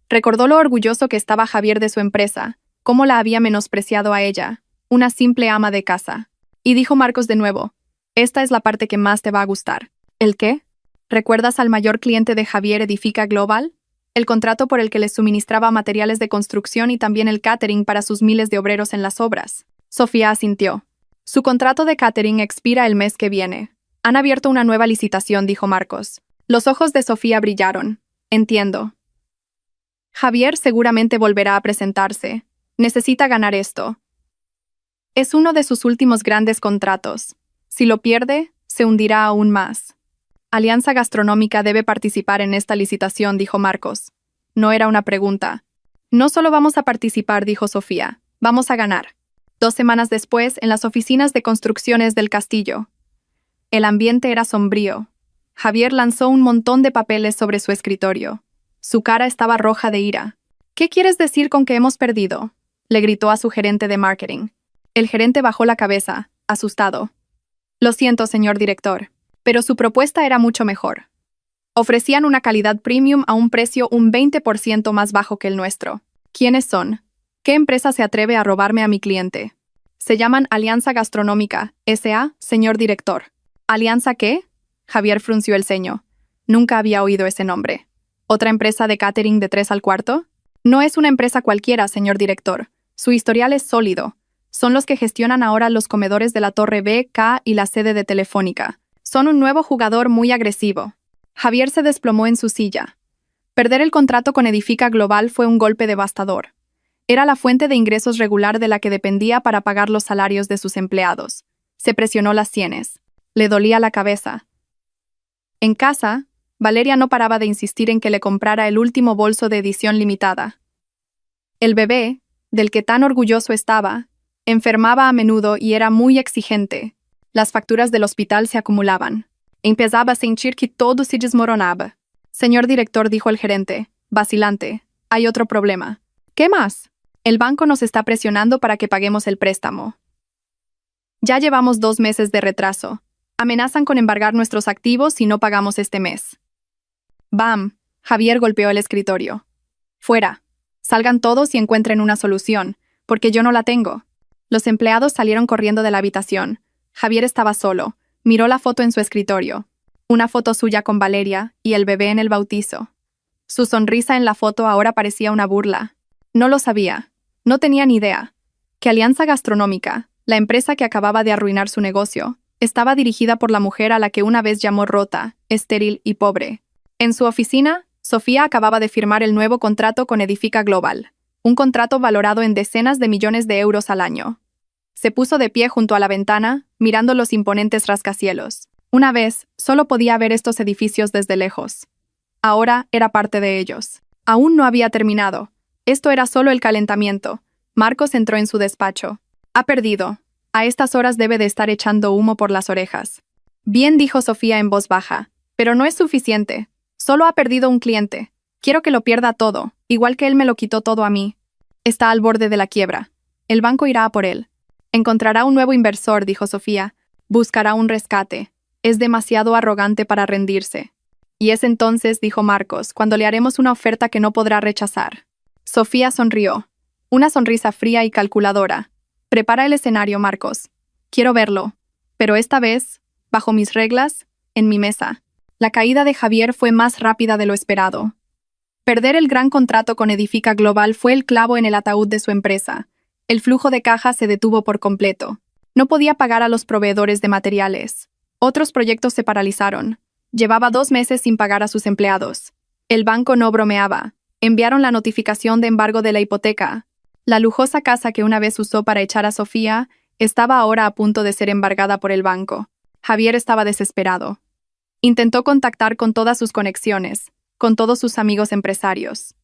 Recordó lo orgulloso que estaba Javier de su empresa, cómo la había menospreciado a ella, una simple ama de casa. Y dijo Marcos de nuevo, esta es la parte que más te va a gustar. ¿El qué? ¿Recuerdas al mayor cliente de Javier Edifica Global? El contrato por el que les suministraba materiales de construcción y también el catering para sus miles de obreros en las obras. Sofía asintió. Su contrato de catering expira el mes que viene. Han abierto una nueva licitación, dijo Marcos. Los ojos de Sofía brillaron. Entiendo. Javier seguramente volverá a presentarse. Necesita ganar esto. Es uno de sus últimos grandes contratos. Si lo pierde, se hundirá aún más. Alianza Gastronómica debe participar en esta licitación, dijo Marcos. No era una pregunta. No solo vamos a participar, dijo Sofía. Vamos a ganar. 2 semanas después, en las oficinas de construcciones del castillo. El ambiente era sombrío. Javier lanzó un montón de papeles sobre su escritorio. Su cara estaba roja de ira. ¿Qué quieres decir con que hemos perdido?, le gritó a su gerente de marketing. El gerente bajó la cabeza, asustado. Lo siento, señor director, pero su propuesta era mucho mejor. Ofrecían una calidad premium a un precio un 20% más bajo que el nuestro. ¿Quiénes son? ¿Qué empresa se atreve a robarme a mi cliente? Se llaman Alianza Gastronómica, S.A., señor director. ¿Alianza qué? Javier frunció el ceño. Nunca había oído ese nombre. ¿Otra empresa de catering de 3 al cuarto? No es una empresa cualquiera, señor director. Su historial es sólido. Son los que gestionan ahora los comedores de la Torre B, K y la sede de Telefónica. Son un nuevo jugador muy agresivo. Javier se desplomó en su silla. Perder el contrato con Edifica Global fue un golpe devastador. Era la fuente de ingresos regular de la que dependía para pagar los salarios de sus empleados. Se presionó las sienes. Le dolía la cabeza. En casa, Valeria no paraba de insistir en que le comprara el último bolso de edición limitada. El bebé, del que tan orgulloso estaba, enfermaba a menudo y era muy exigente. Las facturas del hospital se acumulaban. Empezaba a sentir que todo se desmoronaba. Señor director, dijo el gerente, vacilante, hay otro problema. ¿Qué más? El banco nos está presionando para que paguemos el préstamo. Ya llevamos 2 meses de retraso. Amenazan con embargar nuestros activos si no pagamos este mes. ¡Bam! Javier golpeó el escritorio. Fuera. Salgan todos y encuentren una solución, porque yo no la tengo. Los empleados salieron corriendo de la habitación. Javier estaba solo. Miró la foto en su escritorio. Una foto suya con Valeria y el bebé en el bautizo. Su sonrisa en la foto ahora parecía una burla. No lo sabía. No tenía ni idea. Que Alianza Gastronómica, la empresa que acababa de arruinar su negocio, estaba dirigida por la mujer a la que una vez llamó rota, estéril y pobre. En su oficina, Sofía acababa de firmar el nuevo contrato con Edifica Global, un contrato valorado en decenas de millones de euros al año. Se puso de pie junto a la ventana, mirando los imponentes rascacielos. Una vez, solo podía ver estos edificios desde lejos. Ahora era parte de ellos. Aún no había terminado. Esto era solo el calentamiento. Marcos entró en su despacho. Ha perdido. A estas horas debe de estar echando humo por las orejas. Bien, dijo Sofía en voz baja, pero no es suficiente. Solo ha perdido un cliente. Quiero que lo pierda todo, igual que él me lo quitó todo a mí. Está al borde de la quiebra. El banco irá a por él. Encontrará un nuevo inversor, dijo Sofía. Buscará un rescate. Es demasiado arrogante para rendirse. Y es entonces, dijo Marcos, cuando le haremos una oferta que no podrá rechazar. Sofía sonrió. Una sonrisa fría y calculadora. Prepara el escenario, Marcos. Quiero verlo. Pero esta vez, bajo mis reglas, en mi mesa. La caída de Javier fue más rápida de lo esperado. Perder el gran contrato con Edifica Global fue el clavo en el ataúd de su empresa. El flujo de caja se detuvo por completo. No podía pagar a los proveedores de materiales. Otros proyectos se paralizaron. Llevaba 2 meses sin pagar a sus empleados. El banco no bromeaba. Enviaron la notificación de embargo de la hipoteca. La lujosa casa que una vez usó para echar a Sofía estaba ahora a punto de ser embargada por el banco. Javier estaba desesperado. Intentó contactar con todas sus conexiones, con todos sus amigos empresarios.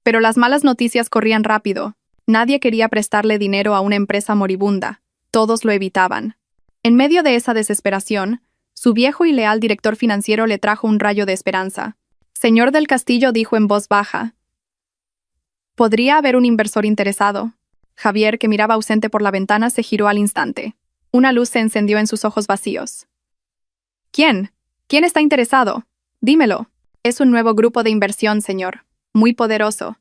Pero las malas noticias corrían rápido. Nadie quería prestarle dinero a una empresa moribunda. Todos lo evitaban. En medio de esa desesperación, su viejo y leal director financiero le trajo un rayo de esperanza. Señor del Castillo, dijo en voz baja. ¿Podría haber un inversor interesado? Javier, que miraba ausente por la ventana, se giró al instante. Una luz se encendió en sus ojos vacíos. ¿Quién? ¿Quién está interesado? Dímelo. Es un nuevo grupo de inversión, señor. Muy poderoso.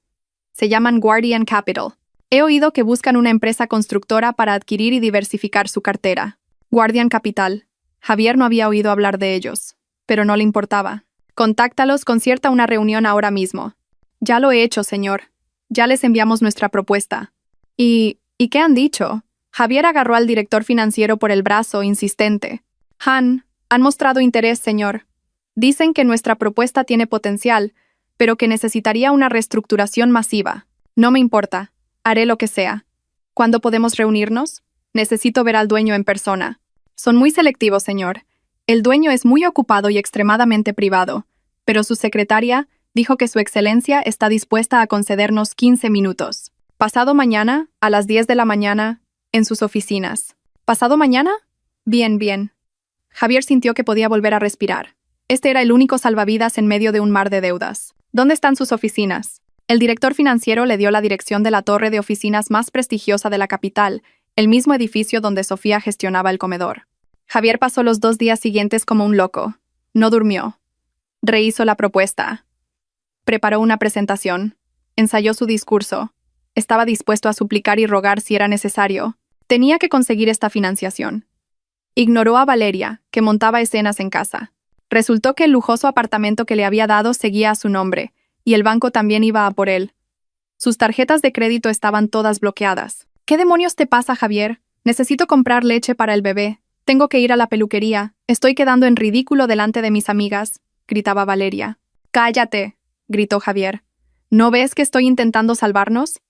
Se llaman Guardian Capital. He oído que buscan una empresa constructora para adquirir y diversificar su cartera. Guardian Capital. Javier no había oído hablar de ellos, pero no le importaba. Contáctalos, concierta una reunión ahora mismo. Ya lo he hecho, señor. Ya les enviamos nuestra propuesta. ¿Y qué han dicho? Javier agarró al director financiero por el brazo, insistente. Han mostrado interés, señor. Dicen que nuestra propuesta tiene potencial, pero que necesitaría una reestructuración masiva. No me importa. Haré lo que sea. ¿Cuándo podemos reunirnos? Necesito ver al dueño en persona. Son muy selectivos, señor. El dueño es muy ocupado y extremadamente privado, pero su secretaria dijo que su excelencia está dispuesta a concedernos 15 minutos. Pasado mañana, a las 10 de la mañana, en sus oficinas. ¿Pasado mañana? Bien, bien. Javier sintió que podía volver a respirar. Este era el único salvavidas en medio de un mar de deudas. ¿Dónde están sus oficinas? El director financiero le dio la dirección de la torre de oficinas más prestigiosa de la capital, el mismo edificio donde Sofía gestionaba el comedor. Javier pasó los 2 días siguientes como un loco. No durmió. Rehizo la propuesta. Preparó una presentación. Ensayó su discurso. Estaba dispuesto a suplicar y rogar si era necesario. Tenía que conseguir esta financiación. Ignoró a Valeria, que montaba escenas en casa. Resultó que el lujoso apartamento que le había dado seguía a su nombre, y el banco también iba a por él. Sus tarjetas de crédito estaban todas bloqueadas. ¿Qué demonios te pasa, Javier? Necesito comprar leche para el bebé. Tengo que ir a la peluquería. Estoy quedando en ridículo delante de mis amigas, gritaba Valeria. Cállate, gritó Javier. ¿No ves que estoy intentando salvarnos?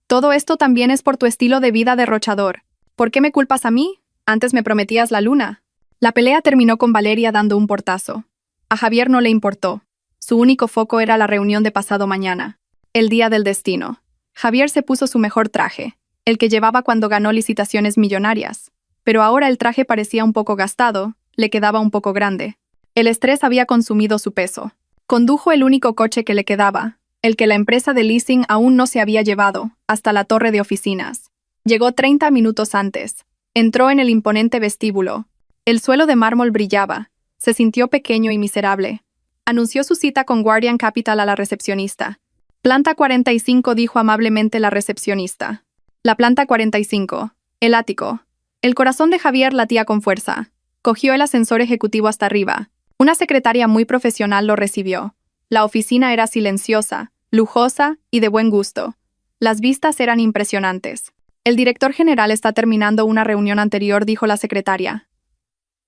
Todo esto también es por tu estilo de vida derrochador. ¿Por qué me culpas a mí? Antes me prometías la luna. La pelea terminó con Valeria dando un portazo. A Javier no le importó. Su único foco era la reunión de pasado mañana, el día del destino. Javier se puso su mejor traje, el que llevaba cuando ganó licitaciones millonarias. Pero ahora el traje parecía un poco gastado, le quedaba un poco grande. El estrés había consumido su peso. Condujo el único coche que le quedaba, el que la empresa de leasing aún no se había llevado, hasta la torre de oficinas. Llegó 30 minutos antes. Entró en el imponente vestíbulo. El suelo de mármol brillaba. Se sintió pequeño y miserable. Anunció su cita con Guardian Capital a la recepcionista. Planta 45, dijo amablemente la recepcionista. La planta 45. El ático. El corazón de Javier latía con fuerza. Cogió el ascensor ejecutivo hasta arriba. Una secretaria muy profesional lo recibió. La oficina era silenciosa, lujosa y de buen gusto. Las vistas eran impresionantes. El director general está terminando una reunión anterior, dijo la secretaria.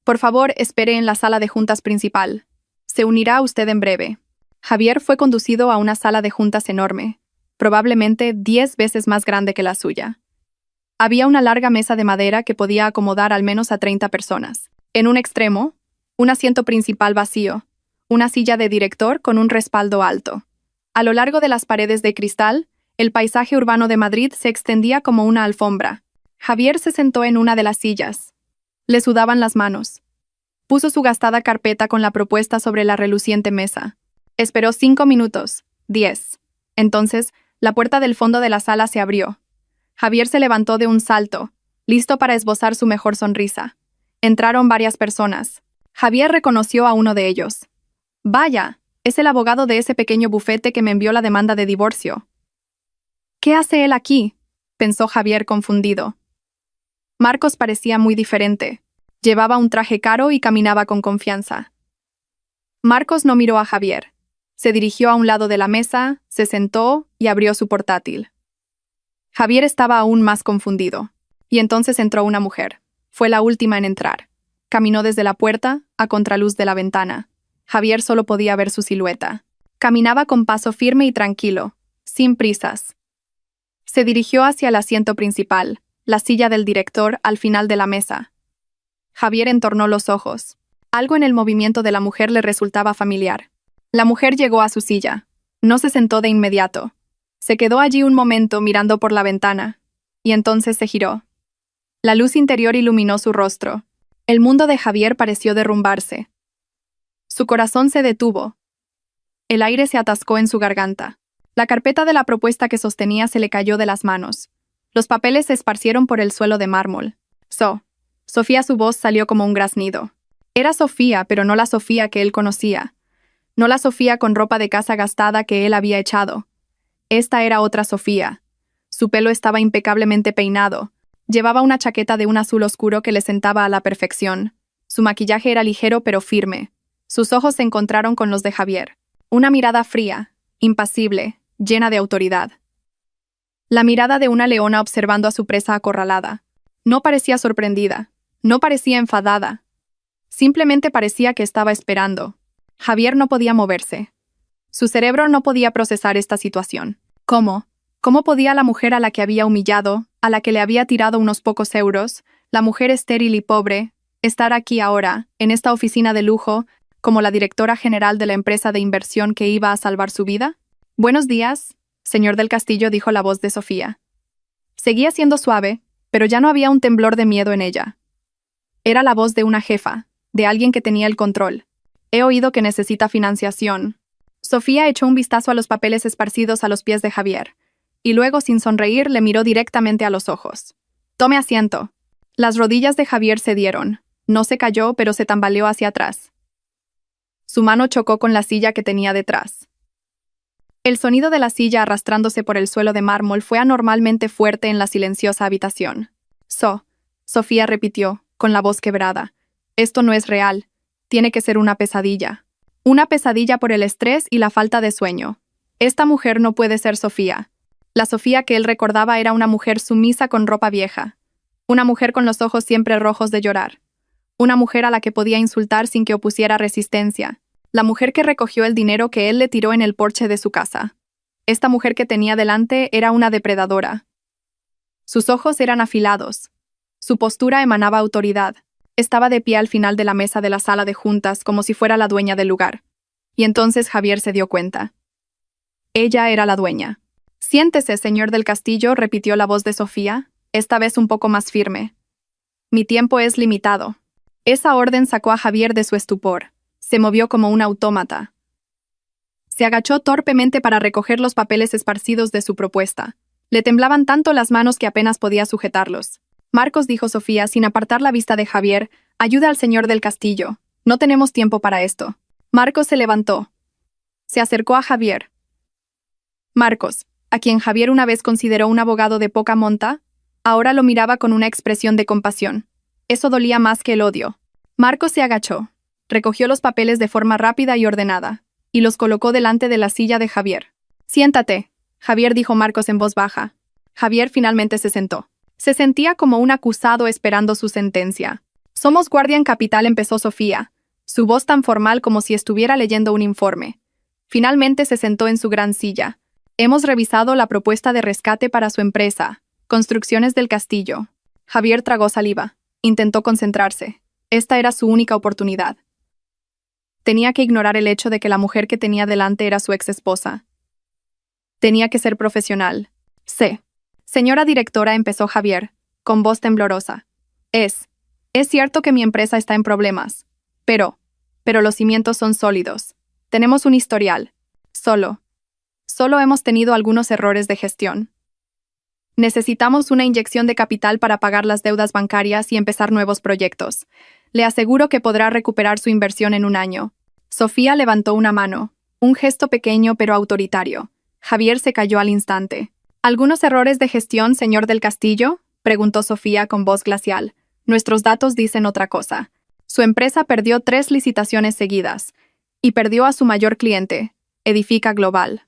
Por favor, espere en la sala de juntas principal. Se unirá a usted en breve. Javier fue conducido a una sala de juntas enorme, probablemente 10 veces más grande que la suya. Había una larga mesa de madera que podía acomodar al menos a 30 personas. En un extremo, un asiento principal vacío, una silla de director con un respaldo alto. A lo largo de las paredes de cristal, el paisaje urbano de Madrid se extendía como una alfombra. Javier se sentó en una de las sillas. Le sudaban las manos. Puso su gastada carpeta con la propuesta sobre la reluciente mesa. Esperó 5 minutos, 10. Entonces, la puerta del fondo de la sala se abrió. Javier se levantó de un salto, listo para esbozar su mejor sonrisa. Entraron varias personas. Javier reconoció a uno de ellos. Vaya, es el abogado de ese pequeño bufete que me envió la demanda de divorcio. ¿Qué hace él aquí?, pensó Javier confundido. Marcos parecía muy diferente. Llevaba un traje caro y caminaba con confianza. Marcos no miró a Javier. Se dirigió a un lado de la mesa, se sentó y abrió su portátil. Javier estaba aún más confundido. Y entonces entró una mujer. Fue la última en entrar. Caminó desde la puerta, a contraluz de la ventana. Javier solo podía ver su silueta. Caminaba con paso firme y tranquilo, sin prisas. Se dirigió hacia el asiento principal, la silla del director al final de la mesa. Javier entornó los ojos. Algo en el movimiento de la mujer le resultaba familiar. La mujer llegó a su silla. No se sentó de inmediato. Se quedó allí un momento mirando por la ventana, y entonces se giró. La luz interior iluminó su rostro. El mundo de Javier pareció derrumbarse. Su corazón se detuvo. El aire se atascó en su garganta. La carpeta de la propuesta que sostenía se le cayó de las manos. Los papeles se esparcieron por el suelo de mármol. Sofía, su voz salió como un graznido. Era Sofía, pero no la Sofía que él conocía. No la Sofía con ropa de casa gastada que él había echado. Esta era otra Sofía. Su pelo estaba impecablemente peinado. Llevaba una chaqueta de un azul oscuro que le sentaba a la perfección. Su maquillaje era ligero pero firme. Sus ojos se encontraron con los de Javier. Una mirada fría, impasible, llena de autoridad. La mirada de una leona observando a su presa acorralada. No parecía sorprendida, no parecía enfadada. Simplemente parecía que estaba esperando. Javier no podía moverse. Su cerebro no podía procesar esta situación. ¿Cómo? ¿Cómo podía la mujer a la que había humillado, a la que le había tirado unos pocos euros, la mujer estéril y pobre, estar aquí ahora, en esta oficina de lujo, como la directora general de la empresa de inversión que iba a salvar su vida? Buenos días, señor del Castillo, dijo la voz de Sofía. Seguía siendo suave, pero ya no había un temblor de miedo en ella. Era la voz de una jefa, de alguien que tenía el control. He oído que necesita financiación. Sofía echó un vistazo a los papeles esparcidos a los pies de Javier, y luego, sin sonreír, le miró directamente a los ojos. Tome asiento. Las rodillas de Javier cedieron. No se cayó, pero se tambaleó hacia atrás. Su mano chocó con la silla que tenía detrás. El sonido de la silla arrastrándose por el suelo de mármol fue anormalmente fuerte en la silenciosa habitación. Sofía repitió, con la voz quebrada. Esto no es real. Tiene que ser una pesadilla. Una pesadilla por el estrés y la falta de sueño. Esta mujer no puede ser Sofía. La Sofía que él recordaba era una mujer sumisa con ropa vieja. Una mujer con los ojos siempre rojos de llorar. Una mujer a la que podía insultar sin que opusiera resistencia. La mujer que recogió el dinero que él le tiró en el porche de su casa. Esta mujer que tenía delante era una depredadora. Sus ojos eran afilados. Su postura emanaba autoridad. Estaba de pie al final de la mesa de la sala de juntas como si fuera la dueña del lugar. Y entonces Javier se dio cuenta. Ella era la dueña. Siéntese, señor del Castillo, repitió la voz de Sofía, esta vez un poco más firme. Mi tiempo es limitado. Esa orden sacó a Javier de su estupor. Se movió como un autómata. Se agachó torpemente para recoger los papeles esparcidos de su propuesta. Le temblaban tanto las manos que apenas podía sujetarlos. Marcos, dijo Sofía, sin apartar la vista de Javier, ayuda al señor del Castillo. No tenemos tiempo para esto. Marcos se levantó. Se acercó a Javier. Marcos, a quien Javier una vez consideró un abogado de poca monta, ahora lo miraba con una expresión de compasión. Eso dolía más que el odio. Marcos se agachó. Recogió los papeles de forma rápida y ordenada, y los colocó delante de la silla de Javier. Siéntate, Javier, dijo Marcos en voz baja. Javier finalmente se sentó. Se sentía como un acusado esperando su sentencia. Somos Guardian Capital, empezó Sofía, su voz tan formal como si estuviera leyendo un informe. Finalmente se sentó en su gran silla. Hemos revisado la propuesta de rescate para su empresa, Construcciones del Castillo. Javier tragó saliva. Intentó concentrarse. Esta era su única oportunidad. Tenía que ignorar el hecho de que la mujer que tenía delante era su ex-esposa. Tenía que ser profesional. Señora directora, empezó Javier, con voz temblorosa. Es cierto que mi empresa está en problemas. Pero los cimientos son sólidos. Tenemos un historial. Solo hemos tenido algunos errores de gestión. Necesitamos una inyección de capital para pagar las deudas bancarias y empezar nuevos proyectos. Le aseguro que podrá recuperar su inversión en un año. Sofía levantó una mano, un gesto pequeño pero autoritario. Javier se calló al instante. ¿Algunos errores de gestión, señor del Castillo?, preguntó Sofía con voz glacial. Nuestros datos dicen otra cosa. Su empresa perdió 3 licitaciones seguidas. Y perdió a su mayor cliente, Edifica Global.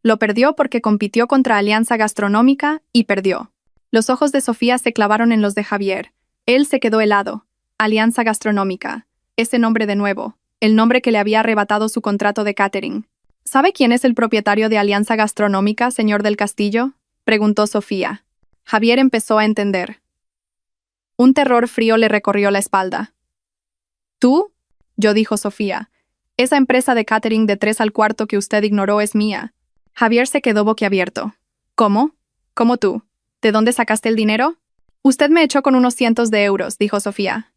Lo perdió porque compitió contra Alianza Gastronómica y perdió. Los ojos de Sofía se clavaron en los de Javier. Él se quedó helado. Alianza Gastronómica. Ese nombre de nuevo. El nombre que le había arrebatado su contrato de catering. ¿Sabe quién es el propietario de Alianza Gastronómica, señor del Castillo?, preguntó Sofía. Javier empezó a entender. Un terror frío le recorrió la espalda. ¿Tú? Yo, dijo Sofía. Esa empresa de catering de 3 al cuarto que usted ignoró es mía. Javier se quedó boquiabierto. ¿Cómo? ¿Cómo tú? ¿De dónde sacaste el dinero? Usted me echó con unos cientos de euros, dijo Sofía.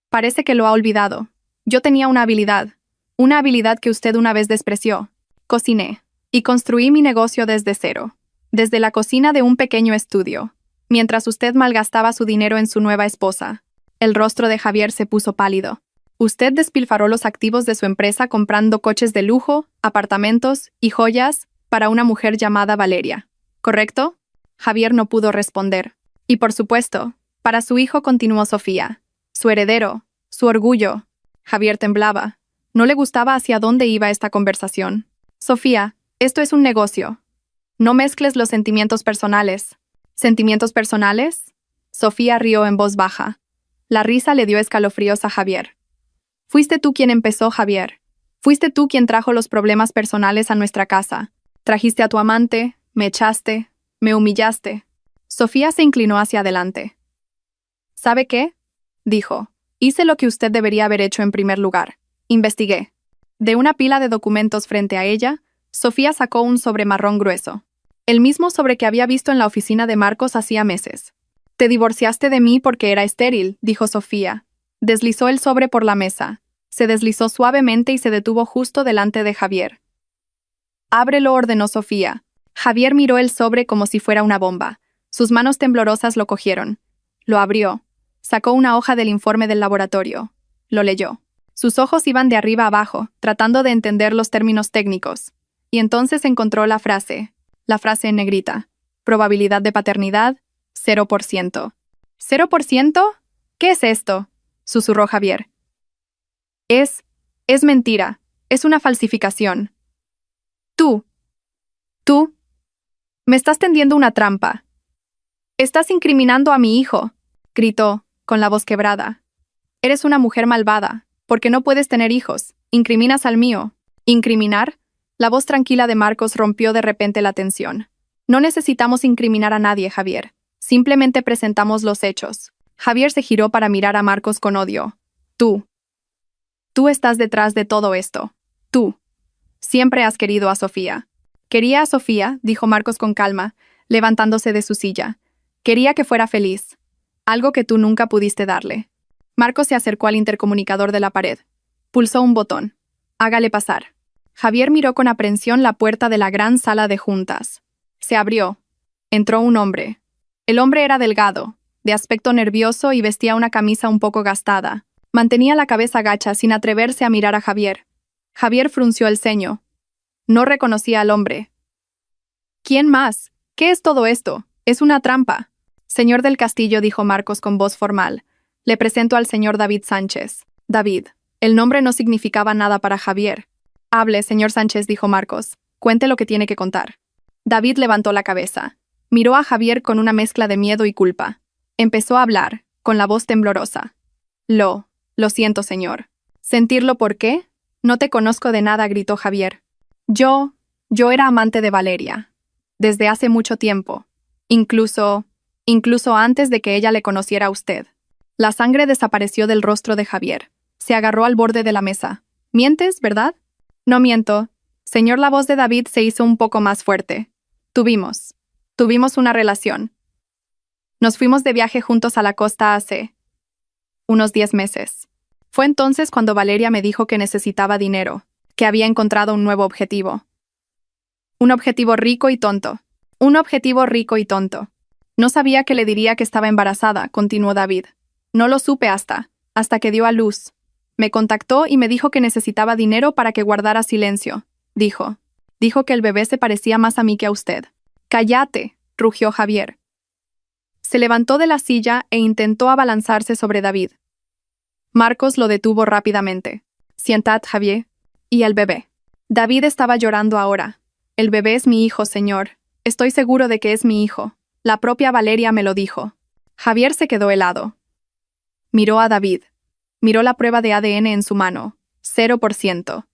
Parece que lo ha olvidado. Yo tenía una habilidad que usted una vez despreció. Cociné y construí mi negocio desde cero, desde la cocina de un pequeño estudio, mientras usted malgastaba su dinero en su nueva esposa. El rostro de Javier se puso pálido. Usted despilfarró los activos de su empresa comprando coches de lujo, apartamentos y joyas para una mujer llamada Valeria, ¿correcto? Javier no pudo responder. Y por supuesto, para su hijo, continuó Sofía. Su heredero, su orgullo. Javier temblaba. No le gustaba hacia dónde iba esta conversación. Sofía, esto es un negocio. No mezcles los sentimientos personales. ¿Sentimientos personales? Sofía rió en voz baja. La risa le dio escalofríos a Javier. Fuiste tú quien empezó, Javier. Fuiste tú quien trajo los problemas personales a nuestra casa. Trajiste a tu amante, me echaste, me humillaste. Sofía se inclinó hacia adelante. ¿Sabe qué? Dijo. Hice lo que usted debería haber hecho en primer lugar. Investigué. De una pila de documentos frente a ella, Sofía sacó un sobre marrón grueso. El mismo sobre que había visto en la oficina de Marcos hacía meses. Te divorciaste de mí porque era estéril, dijo Sofía. Deslizó el sobre por la mesa. Se deslizó suavemente y se detuvo justo delante de Javier. Ábrelo, ordenó Sofía. Javier miró el sobre como si fuera una bomba. Sus manos temblorosas lo cogieron. Lo abrió. Sacó una hoja del informe del laboratorio. Lo leyó. Sus ojos iban de arriba a abajo, tratando de entender los términos técnicos. Y entonces encontró la frase en negrita. Probabilidad de paternidad, 0%. ¿0%? ¿Qué es esto?, susurró Javier. Es mentira. Es una falsificación. Tú, me estás tendiendo una trampa. Estás incriminando a mi hijo, gritó, con la voz quebrada. Eres una mujer malvada, porque no puedes tener hijos. Incriminas al mío. ¿Incriminar? La voz tranquila de Marcos rompió de repente la tensión. No necesitamos incriminar a nadie, Javier. Simplemente presentamos los hechos. Javier se giró para mirar a Marcos con odio. Tú estás detrás de todo esto. Tú. Siempre has querido a Sofía. Quería a Sofía, dijo Marcos con calma, levantándose de su silla. Quería que fuera feliz. Algo que tú nunca pudiste darle. Marcos se acercó al intercomunicador de la pared. Pulsó un botón. Hágale pasar. Javier miró con aprensión la puerta de la gran sala de juntas. Se abrió. Entró un hombre. El hombre era delgado, de aspecto nervioso y vestía una camisa un poco gastada. Mantenía la cabeza gacha sin atreverse a mirar a Javier. Javier frunció el ceño. No reconocía al hombre. ¿Quién más? ¿Qué es todo esto? Es una trampa. Señor del Castillo, dijo Marcos con voz formal. Le presento al señor David Sánchez. David. El nombre no significaba nada para Javier. Hable, señor Sánchez, dijo Marcos. Cuente lo que tiene que contar. David levantó la cabeza. Miró a Javier con una mezcla de miedo y culpa. Empezó a hablar, con la voz temblorosa. Lo siento, señor. ¿Sentirlo por qué? No te conozco de nada, gritó Javier. Yo era amante de Valeria. Desde hace mucho tiempo. Incluso antes de que ella le conociera a usted. La sangre desapareció del rostro de Javier. Se agarró al borde de la mesa. ¿Mientes, verdad? No miento. Señor, la voz de David se hizo un poco más fuerte. Tuvimos una relación. Nos fuimos de viaje juntos a la costa hace unos 10 meses. Fue entonces cuando Valeria me dijo que necesitaba dinero, que había encontrado un nuevo objetivo. Un objetivo rico y tonto. No sabía que le diría que estaba embarazada, continuó David. No lo supe hasta que dio a luz. Me contactó y me dijo que necesitaba dinero para que guardara silencio. Dijo que el bebé se parecía más a mí que a usted. ¡Cállate!, rugió Javier. Se levantó de la silla e intentó abalanzarse sobre David. Marcos lo detuvo rápidamente. Siéntate, Javier. ¿Y el bebé? David estaba llorando ahora. El bebé es mi hijo, señor. Estoy seguro de que es mi hijo. La propia Valeria me lo dijo. Javier se quedó helado. Miró a David. Miró la prueba de ADN en su mano. 0%.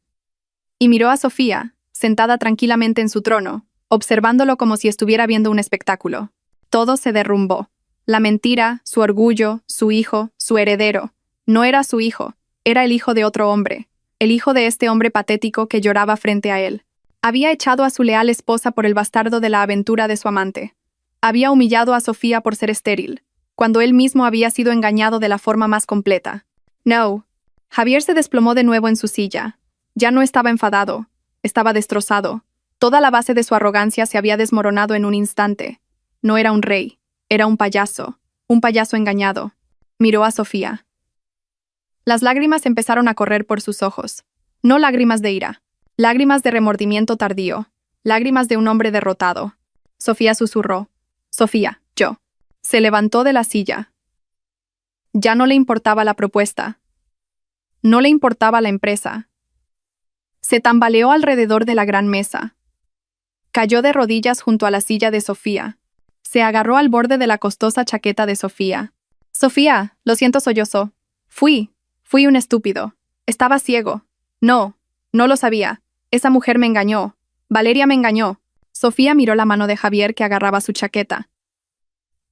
Y miró a Sofía, sentada tranquilamente en su trono, observándolo como si estuviera viendo un espectáculo. Todo se derrumbó. La mentira, su orgullo, su hijo, su heredero. No era su hijo, era el hijo de otro hombre. El hijo de este hombre patético que lloraba frente a él. Había echado a su leal esposa por el bastardo de la aventura de su amante. Había humillado a Sofía por ser estéril, cuando él mismo había sido engañado de la forma más completa. No. Javier se desplomó de nuevo en su silla. Ya no estaba enfadado, estaba destrozado. Toda la base de su arrogancia se había desmoronado en un instante. No era un rey, era un payaso engañado. Miró a Sofía. Las lágrimas empezaron a correr por sus ojos. No lágrimas de ira, lágrimas de remordimiento tardío, lágrimas de un hombre derrotado. Sofía susurró. Sofía, yo. Se levantó de la silla. Ya no le importaba la propuesta. No le importaba la empresa. Se tambaleó alrededor de la gran mesa. Cayó de rodillas junto a la silla de Sofía. Se agarró al borde de la costosa chaqueta de Sofía. Sofía, lo siento, sollozó. Fui un estúpido. Estaba ciego. No lo sabía. Esa mujer me engañó. Valeria me engañó. Sofía miró la mano de Javier que agarraba su chaqueta.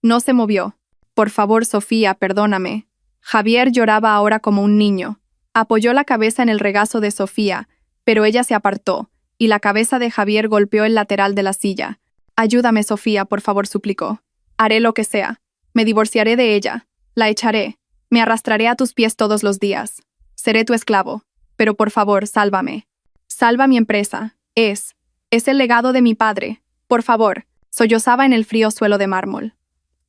No se movió. Por favor, Sofía, perdóname. Javier lloraba ahora como un niño. Apoyó la cabeza en el regazo de Sofía, pero ella se apartó, y la cabeza de Javier golpeó el lateral de la silla. Ayúdame, Sofía, por favor, suplicó. Haré lo que sea. Me divorciaré de ella. La echaré. Me arrastraré a tus pies todos los días. Seré tu esclavo. Pero por favor, sálvame. Salva mi empresa. Es el legado de mi padre. Por favor, sollozaba en el frío suelo de mármol.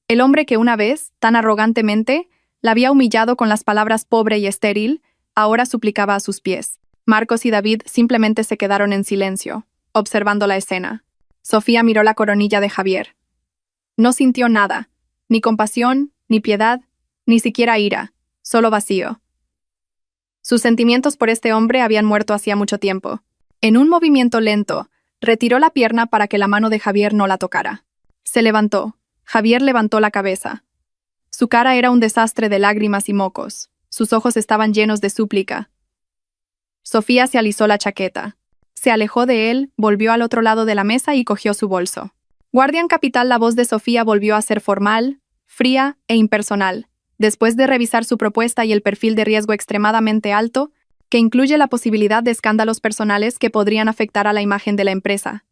El hombre que una vez, tan arrogantemente, la había humillado con las palabras pobre y estéril, ahora suplicaba a sus pies. Marcos y David simplemente se quedaron en silencio, observando la escena. Sofía miró la coronilla de Javier. No sintió nada, ni compasión, ni piedad, ni siquiera ira, solo vacío. Sus sentimientos por este hombre habían muerto hacía mucho tiempo. En un movimiento lento, retiró la pierna para que la mano de Javier no la tocara. Se levantó. Javier levantó la cabeza. Su cara era un desastre de lágrimas y mocos. Sus ojos estaban llenos de súplica. Sofía se alisó la chaqueta. Se alejó de él, volvió al otro lado de la mesa y cogió su bolso. Guardián Capital, la voz de Sofía volvió a ser formal, fría e impersonal, después de revisar su propuesta y el perfil de riesgo extremadamente alto, que incluye la posibilidad de escándalos personales que podrían afectar a la imagen de la empresa.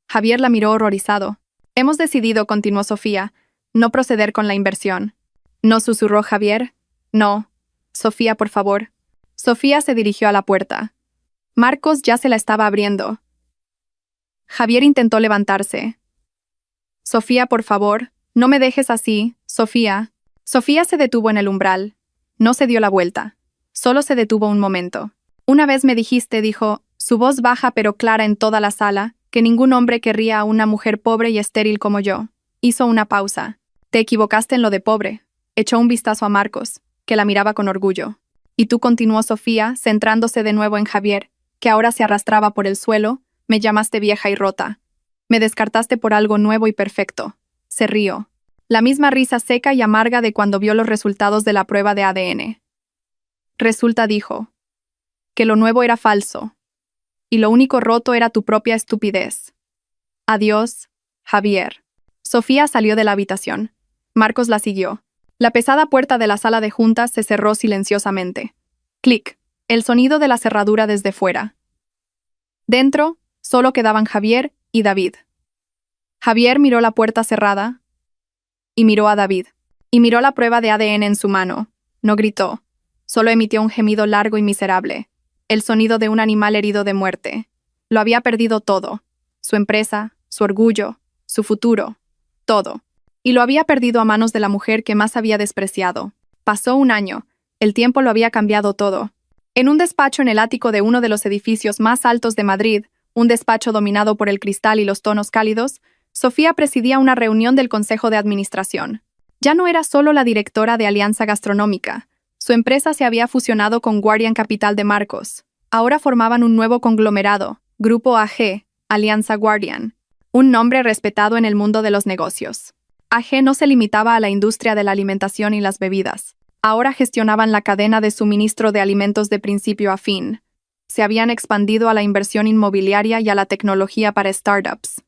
Javier la miró horrorizado. Hemos decidido, continuó Sofía, no proceder con la inversión. ¿No?, susurró Javier. No. Sofía, por favor. Sofía se dirigió a la puerta. Marcos ya se la estaba abriendo. Javier intentó levantarse. Sofía, por favor, no me dejes así, Sofía. Sofía se detuvo en el umbral. No se dio la vuelta. Solo se detuvo un momento. Una vez me dijiste, dijo, su voz baja pero clara en toda la sala, que ningún hombre querría a una mujer pobre y estéril como yo. Hizo una pausa. Te equivocaste en lo de pobre. Echó un vistazo a Marcos, que la miraba con orgullo. Y tú, continuó Sofía, centrándose de nuevo en Javier, que ahora se arrastraba por el suelo, me llamaste vieja y rota. Me descartaste por algo nuevo y perfecto. Se rió. La misma risa seca y amarga de cuando vio los resultados de la prueba de ADN. Resulta, dijo, que lo nuevo era falso. Y lo único roto era tu propia estupidez. Adiós, Javier. Sofía salió de la habitación. Marcos la siguió. La pesada puerta de la sala de juntas se cerró silenciosamente. Clic. El sonido de la cerradura desde fuera. Dentro, solo quedaban Javier y David. Javier miró la puerta cerrada y miró a David. Y miró la prueba de ADN en su mano. No gritó. Solo emitió un gemido largo y miserable. El sonido de un animal herido de muerte. Lo había perdido todo. Su empresa, su orgullo, su futuro. Todo. Y lo había perdido a manos de la mujer que más había despreciado. Pasó un año. El tiempo lo había cambiado todo. En un despacho en el ático de uno de los edificios más altos de Madrid, un despacho dominado por el cristal y los tonos cálidos, Sofía presidía una reunión del Consejo de Administración. Ya no era solo la directora de Alianza Gastronómica. Su empresa se había fusionado con Guardián Capital de Marcos. Ahora formaban un nuevo conglomerado, Grupo AG, Alianza Guardián, un nombre respetado en el mundo de los negocios. AG no se limitaba a la industria de la alimentación y las bebidas. Ahora gestionaban la cadena de suministro de alimentos de principio a fin. Se habían expandido a la inversión inmobiliaria y a la tecnología para startups.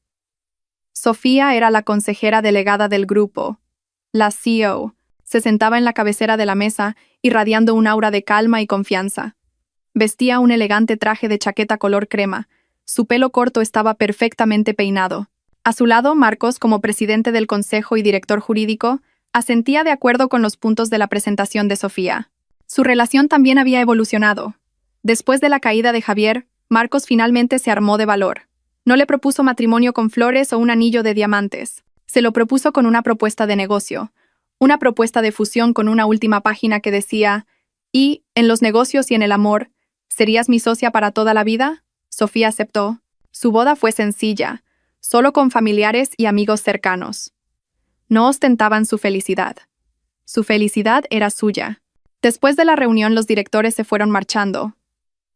Sofía era la consejera delegada del grupo. La CEO se sentaba en la cabecera de la mesa, irradiando un aura de calma y confianza. Vestía un elegante traje de chaqueta color crema, Su pelo corto estaba perfectamente peinado. A su lado, Marcos, como presidente del consejo y director jurídico, asentía de acuerdo con los puntos de la presentación de Sofía. Su relación también había evolucionado. Después de la caída de Javier, Marcos finalmente se armó de valor. No le propuso matrimonio con flores o un anillo de diamantes. Se lo propuso con una propuesta de negocio, una propuesta de fusión con una última página que decía: «Y, en los negocios y en el amor, ¿serías mi socia para toda la vida?». Sofía aceptó. Su boda fue sencilla, solo con familiares y amigos cercanos. No ostentaban su felicidad. Su felicidad era suya. Después de la reunión, los directores se fueron marchando.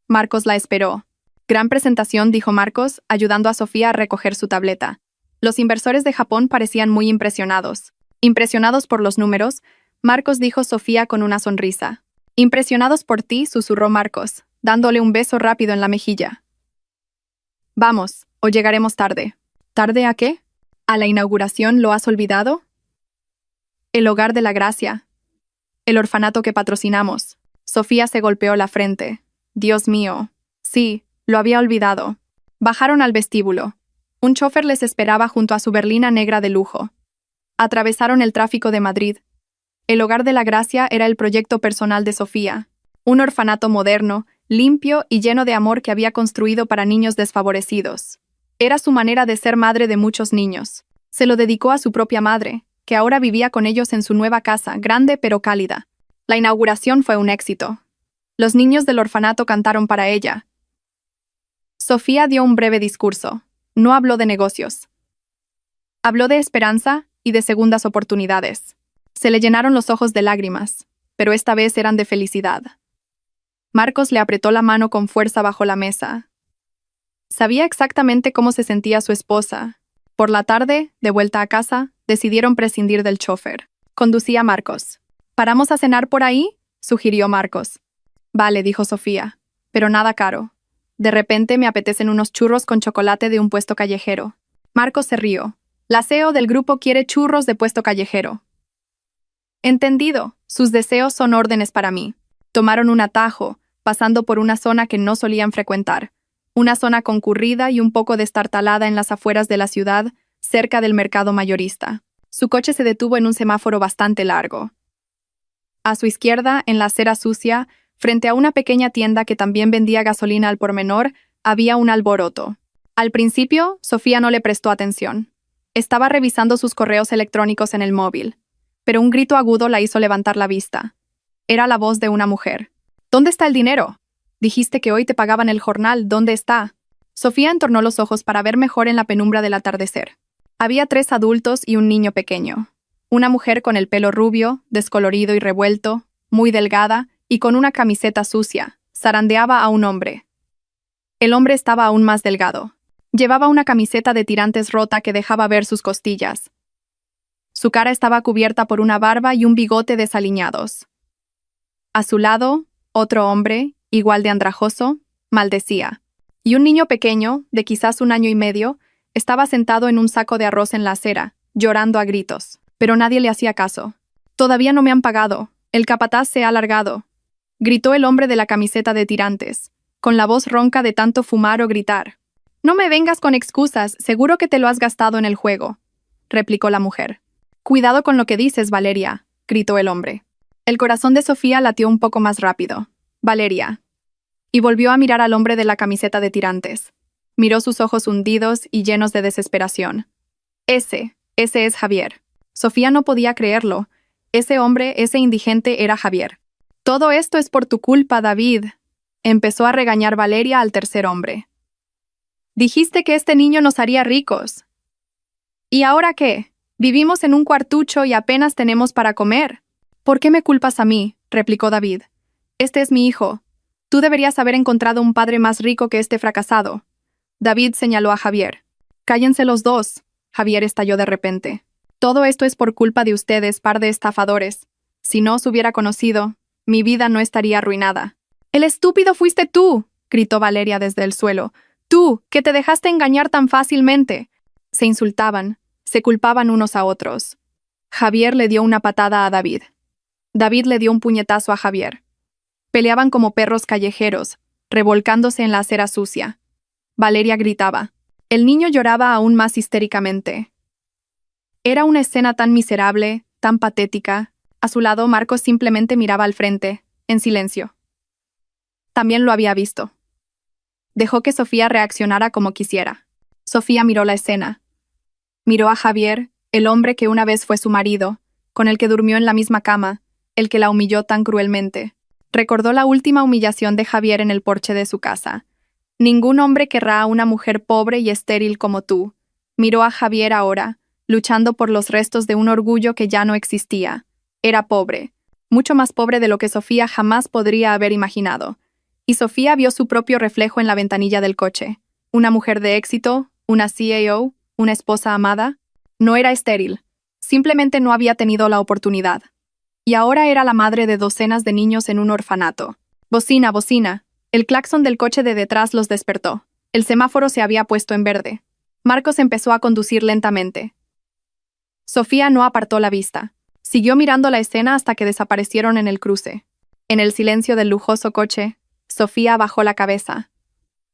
Marcos la esperó. «Gran presentación», dijo Marcos, ayudando a Sofía a recoger su tableta. Los inversores de Japón parecían muy impresionados. Impresionados por los números, Marcos dijo Sofía con una sonrisa. «Impresionados por ti», susurró Marcos, dándole un beso rápido en la mejilla. «Vamos, o llegaremos tarde». «¿Tarde a qué? ¿A la inauguración? ¿Lo has olvidado?» «El Hogar de la Gracia. El orfanato que patrocinamos». Sofía se golpeó la frente. «Dios mío. Sí, lo había olvidado». Bajaron al vestíbulo. Un chofer les esperaba junto a su berlina negra de lujo. Atravesaron el tráfico de Madrid. El Hogar de la Gracia era el proyecto personal de Sofía. Un orfanato moderno, limpio y lleno de amor que había construido para niños desfavorecidos. Era su manera de ser madre de muchos niños. Se lo dedicó a su propia madre, que ahora vivía con ellos en su nueva casa, grande pero cálida. La inauguración fue un éxito. Los niños del orfanato cantaron para ella. Sofía dio un breve discurso. No habló de negocios. Habló de esperanza y de segundas oportunidades. Se le llenaron los ojos de lágrimas, pero esta vez eran de felicidad. Marcos le apretó la mano con fuerza bajo la mesa. Sabía exactamente cómo se sentía su esposa. Por la tarde, de vuelta a casa, decidieron prescindir del chofer. Conducía Marcos. «¿Paramos a cenar por ahí?», sugirió Marcos. «Vale», dijo Sofía, «pero nada caro. De repente me apetecen unos churros con chocolate de un puesto callejero». Marcos se rió. «La CEO del grupo quiere churros de puesto callejero». «Entendido. Sus deseos son órdenes para mí». Tomaron un atajo, pasando por una zona que no solían frecuentar. Una zona concurrida y un poco destartalada en las afueras de la ciudad, cerca del mercado mayorista. Su coche se detuvo en un semáforo bastante largo. A su izquierda, en la acera sucia, frente a una pequeña tienda que también vendía gasolina al por menor, había un alboroto. Al principio, Sofía no le prestó atención. Estaba revisando sus correos electrónicos en el móvil, pero un grito agudo la hizo levantar la vista. Era la voz de una mujer. «¿Dónde está el dinero? Dijiste que hoy te pagaban el jornal. ¿Dónde está?». Sofía entornó los ojos para ver mejor en la penumbra del atardecer. Había 3 adultos y un niño pequeño. Una mujer con el pelo rubio, descolorido y revuelto, muy delgada y con una camiseta sucia, zarandeaba a un hombre. El hombre estaba aún más delgado. Llevaba una camiseta de tirantes rota que dejaba ver sus costillas. Su cara estaba cubierta por una barba y un bigote desaliñados. A su lado, otro hombre, igual de andrajoso, maldecía. Y un niño pequeño, de quizás 1 año y medio, estaba sentado en un saco de arroz en la acera, llorando a gritos. Pero nadie le hacía caso. «Todavía no me han pagado. El capataz se ha largado», gritó el hombre de la camiseta de tirantes, con la voz ronca de tanto fumar o gritar. «No me vengas con excusas, seguro que te lo has gastado en el juego», replicó la mujer. «Cuidado con lo que dices, Valeria», gritó el hombre. El corazón de Sofía latió un poco más rápido. «Valeria». Y volvió a mirar al hombre de la camiseta de tirantes. Miró sus ojos hundidos y llenos de desesperación. Ese es Javier. Sofía no podía creerlo. Ese hombre, ese indigente, era Javier. «Todo esto es por tu culpa, David», empezó a regañar Valeria al tercer hombre. «Dijiste que este niño nos haría ricos. ¿Y ahora qué? Vivimos en un cuartucho y apenas tenemos para comer». «¿Por qué me culpas a mí?», replicó David. «Este es mi hijo. Tú deberías haber encontrado un padre más rico que este fracasado». David señaló a Javier. «Cállense los dos», Javier estalló de repente. «Todo esto es por culpa de ustedes, par de estafadores. Si no os hubiera conocido, mi vida no estaría arruinada». «El estúpido fuiste tú», gritó Valeria desde el suelo. «Tú, que te dejaste engañar tan fácilmente». Se insultaban, se culpaban unos a otros. Javier le dio una patada a David. David le dio un puñetazo a Javier. Peleaban como perros callejeros, revolcándose en la acera sucia. Valeria gritaba. El niño lloraba aún más histéricamente. Era una escena tan miserable, tan patética. A su lado, Marcos simplemente miraba al frente, en silencio. También lo había visto. Dejó que Sofía reaccionara como quisiera. Sofía miró la escena. Miró a Javier, el hombre que una vez fue su marido, con el que durmió en la misma cama, el que la humilló tan cruelmente. Recordó la última humillación de Javier en el porche de su casa. Ningún hombre querrá a una mujer pobre y estéril como tú. Miró a Javier ahora, luchando por los restos de un orgullo que ya no existía. Era pobre, mucho más pobre de lo que Sofía jamás podría haber imaginado. Y Sofía vio su propio reflejo en la ventanilla del coche. Una mujer de éxito, una CAO, una esposa amada. No era estéril, simplemente no había tenido la oportunidad. Y ahora era la madre de docenas de niños en un orfanato. Bocina, bocina. El claxon del coche de detrás los despertó. El semáforo se había puesto en verde. Marcos empezó a conducir lentamente. Sofía no apartó la vista. Siguió mirando la escena hasta que desaparecieron en el cruce. En el silencio del lujoso coche, Sofía bajó la cabeza.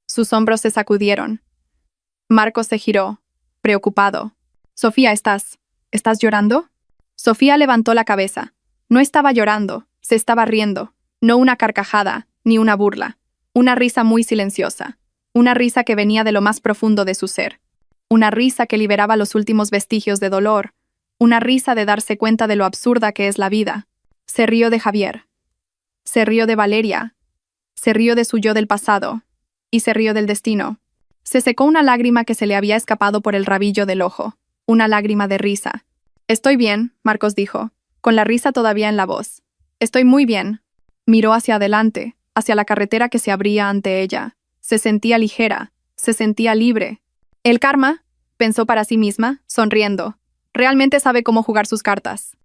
Sus hombros se sacudieron. Marcos se giró, preocupado. Sofía, ¿estás llorando? Sofía levantó la cabeza. No estaba llorando, se estaba riendo. No una carcajada, ni una burla. Una risa muy silenciosa. Una risa que venía de lo más profundo de su ser. Una risa que liberaba los últimos vestigios de dolor. Una risa de darse cuenta de lo absurda que es la vida. Se rió de Javier. Se rió de Valeria. Se rió de su yo del pasado. Y se rió del destino. Se secó una lágrima que se le había escapado por el rabillo del ojo. Una lágrima de risa. Estoy bien, Marcos dijo, con la risa todavía en la voz. Estoy muy bien. Miró hacia adelante, hacia la carretera que se abría ante ella. Se sentía ligera, se sentía libre. El karma, pensó para sí misma, sonriendo. Realmente sabe cómo jugar sus cartas.